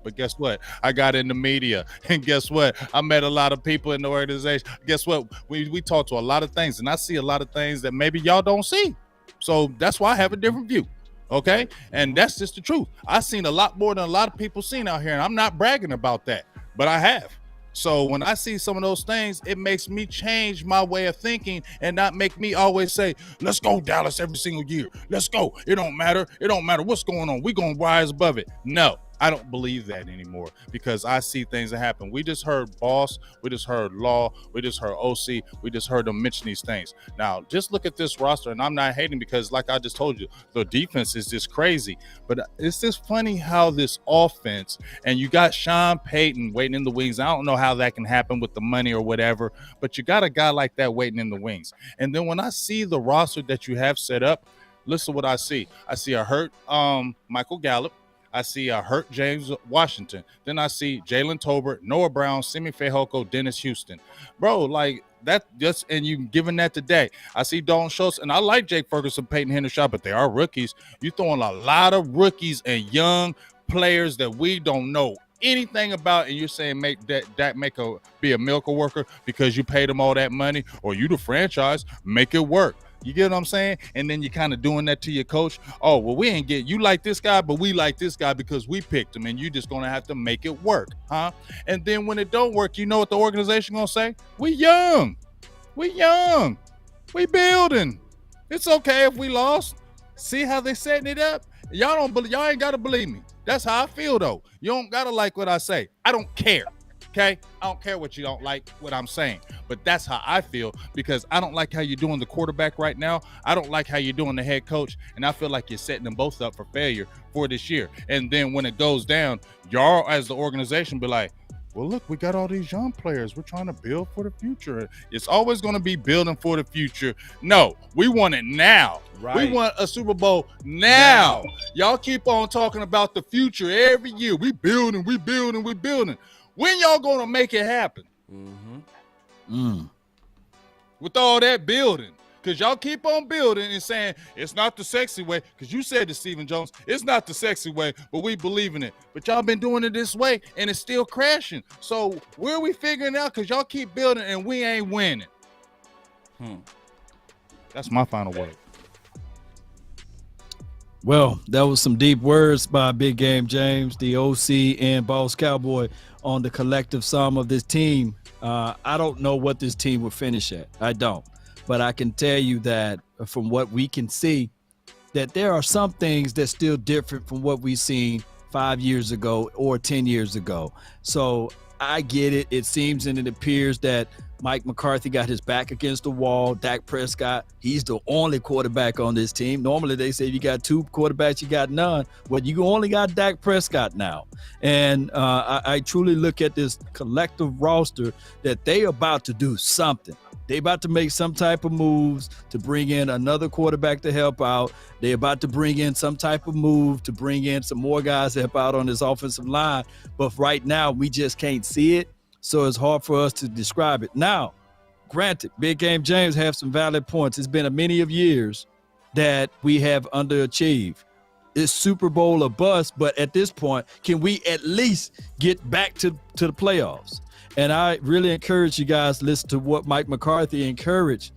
But guess what? I got in the media, and guess what? I met a lot of people in the organization. Guess what? We talk to a lot of things, and I see a lot of things that maybe y'all don't see. So that's why I have a different view. Okay, and that's just the truth. I've seen a lot more than a lot of people seen out here, and I'm not bragging about that, but I have. So when I see some of those things, it makes me change my way of thinking and not make me always say, let's go Dallas every single year. Let's go. It don't matter. It don't matter what's going on. We're going to rise above it. No, I don't believe that anymore, because I see things that happen. We just heard Boss. We just heard Law. We just heard OC. We just heard them mention these things. Now, just look at this roster, and I'm not hating, because like I just told you, the defense is just crazy. But it's just funny how this offense, and you got Sean Payton waiting in the wings. I don't know how that can happen with the money or whatever, but you got a guy like that waiting in the wings. And then when I see the roster that you have set up, listen to what I see. I see a hurt Michael Gallup. I see a hurt James Washington. Then I see Jalen Tolbert, Noah Brown, Simi Fehoko, Dennis Houston. Bro, like that just, and you giving that today. I see Dalton Schultz, and I like Jake Ferguson, Peyton Hendershot, but they are rookies. You throwing a lot of rookies and young players that we don't know anything about, and you're saying be a miracle worker because you paid them all that money, or you the franchise, make it work. You get what I'm saying? And then you're kind of doing that to your coach. Oh, well, we ain't get you like this guy, but we like this guy because we picked him, and you just gonna have to make it work, huh? And then when it don't work, you know what the organization gonna say? We young, we building. It's okay if we lost. See how they setting it up? Y'all ain't gotta believe me. That's how I feel though. You don't gotta like what I say. I don't care. Okay, I don't care what you don't like what I'm saying, but that's how I feel, because I don't like how you're doing the quarterback right now. I don't like how you're doing the head coach, and I feel like you're setting them both up for failure for this year. And then when it goes down, y'all as the organization be like, well, look, we got all these young players. We're trying to build for the future. It's always going to be building for the future. No, we want it now. Right. We want a Super Bowl now. Y'all keep on talking about the future every year. We building. When y'all gonna make it happen? With all that building, because y'all keep on building and saying it's not the sexy way, because you said to Stephen Jones, it's not the sexy way, but we believe in it. But y'all been doing it this way, and it's still crashing. So where are we figuring out? Because y'all keep building, and we ain't winning. That's my final word. Well, that was some deep words by Big Game James, the OC, and Boss Cowboy on the collective sum of this team. I don't know what this team will finish at. I don't. But I can tell you that from what we can see, that there are some things that's still different from what we seen 5 years ago or 10 years ago. So I get it. It seems and it appears that Mike McCarthy got his back against the wall. Dak Prescott, he's the only quarterback on this team. Normally they say you got two quarterbacks, you got none. Well, you only got Dak Prescott now. And I truly look at this collective roster that they about to do something. They about to make some type of moves to bring in another quarterback to help out. They about to bring in some type of move to bring in some more guys to help out on this offensive line. But right now, we just can't see it. So it's hard for us to describe it. Now, granted, Big Game James have some valid points. It's been a many of years that we have underachieved. it's Super Bowl or bust, but at this point, can we at least get back to the playoffs? And I really encourage you guys to listen to what Mike McCarthy encouraged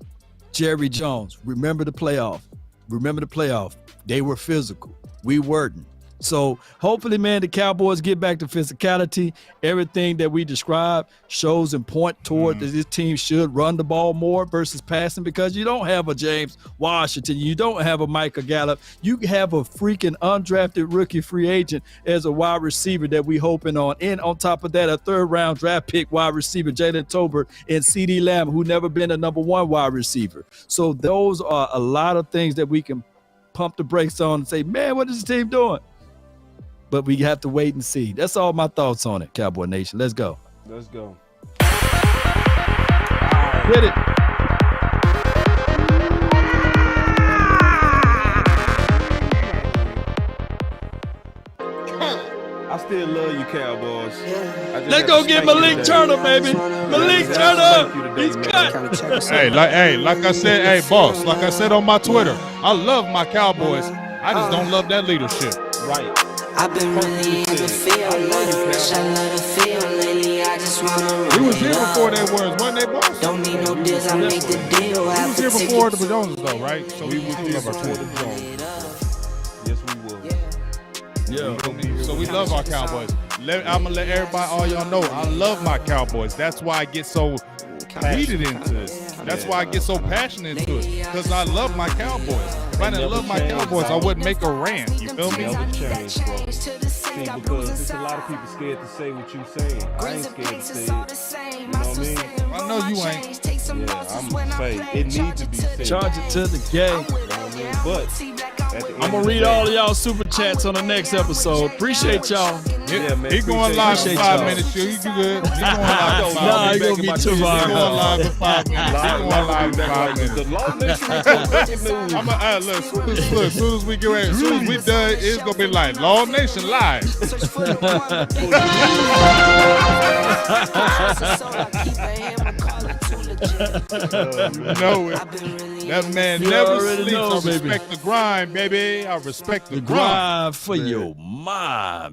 Jerry Jones. Remember the playoff. Remember the playoff. They were physical. We weren't. So hopefully, man, the Cowboys get back to physicality. Everything that we describe shows and point toward that this team should run the ball more versus passing, because you don't have a James Washington. You don't have a Michael Gallup. You have a freaking undrafted rookie free agent as a wide receiver that we hoping on. And on top of that, a third-round draft pick wide receiver, Jalen Tolbert, and CeeDee Lamb, who never been a number one wide receiver. So those are a lot of things that we can pump the brakes on and say, man, what is this team doing? But we have to wait and see. That's all my thoughts on it, Cowboy Nation. Let's go. Let's go. Hit it. I still love you, Cowboys. Let's go get Malik Turner, baby. Malik Turner. He's cut. Hey, like I said, hey, boss, like I said on my Twitter, I love my Cowboys. I just don't love that leadership. Right. I've been really in the field, I love the feel lately. I just wanna run. We was here before they were, wasn't they, boss? Don't need no deals, I make the deal. We was here before the Joneses, though, right? So we was here before the Joneses. Yes, we will. Yeah. So we love our Cowboys. I'm gonna let everybody, all y'all know, I love my Cowboys. That's why I get so heated into it. That's why I get so passionate into it, because I love my Cowboys. If I didn't love my Cowboys, I wouldn't make a rant. You feel me? Never change, bro. See, because there's a lot of people scared to say what you saying. I ain't scared to say it. You know what I mean? I know you ain't. Yeah, I'm saying it needs to be said. Charge it to the game. You know what I mean? But I'm gonna read all of y'all super chats on the next episode. Appreciate y'all. Yeah, man. He going live for 5 minutes. You good? He going live for 5 minutes. Nah, he gonna be too long. He going live for 5 minutes. He going live for 5 minutes. The law nation. Look, as soon as we get ready, as soon as we done, it's gonna be like Law Nation live. You know it. That man never sleeps. I respect the grind, baby. I respect the grind for your mind,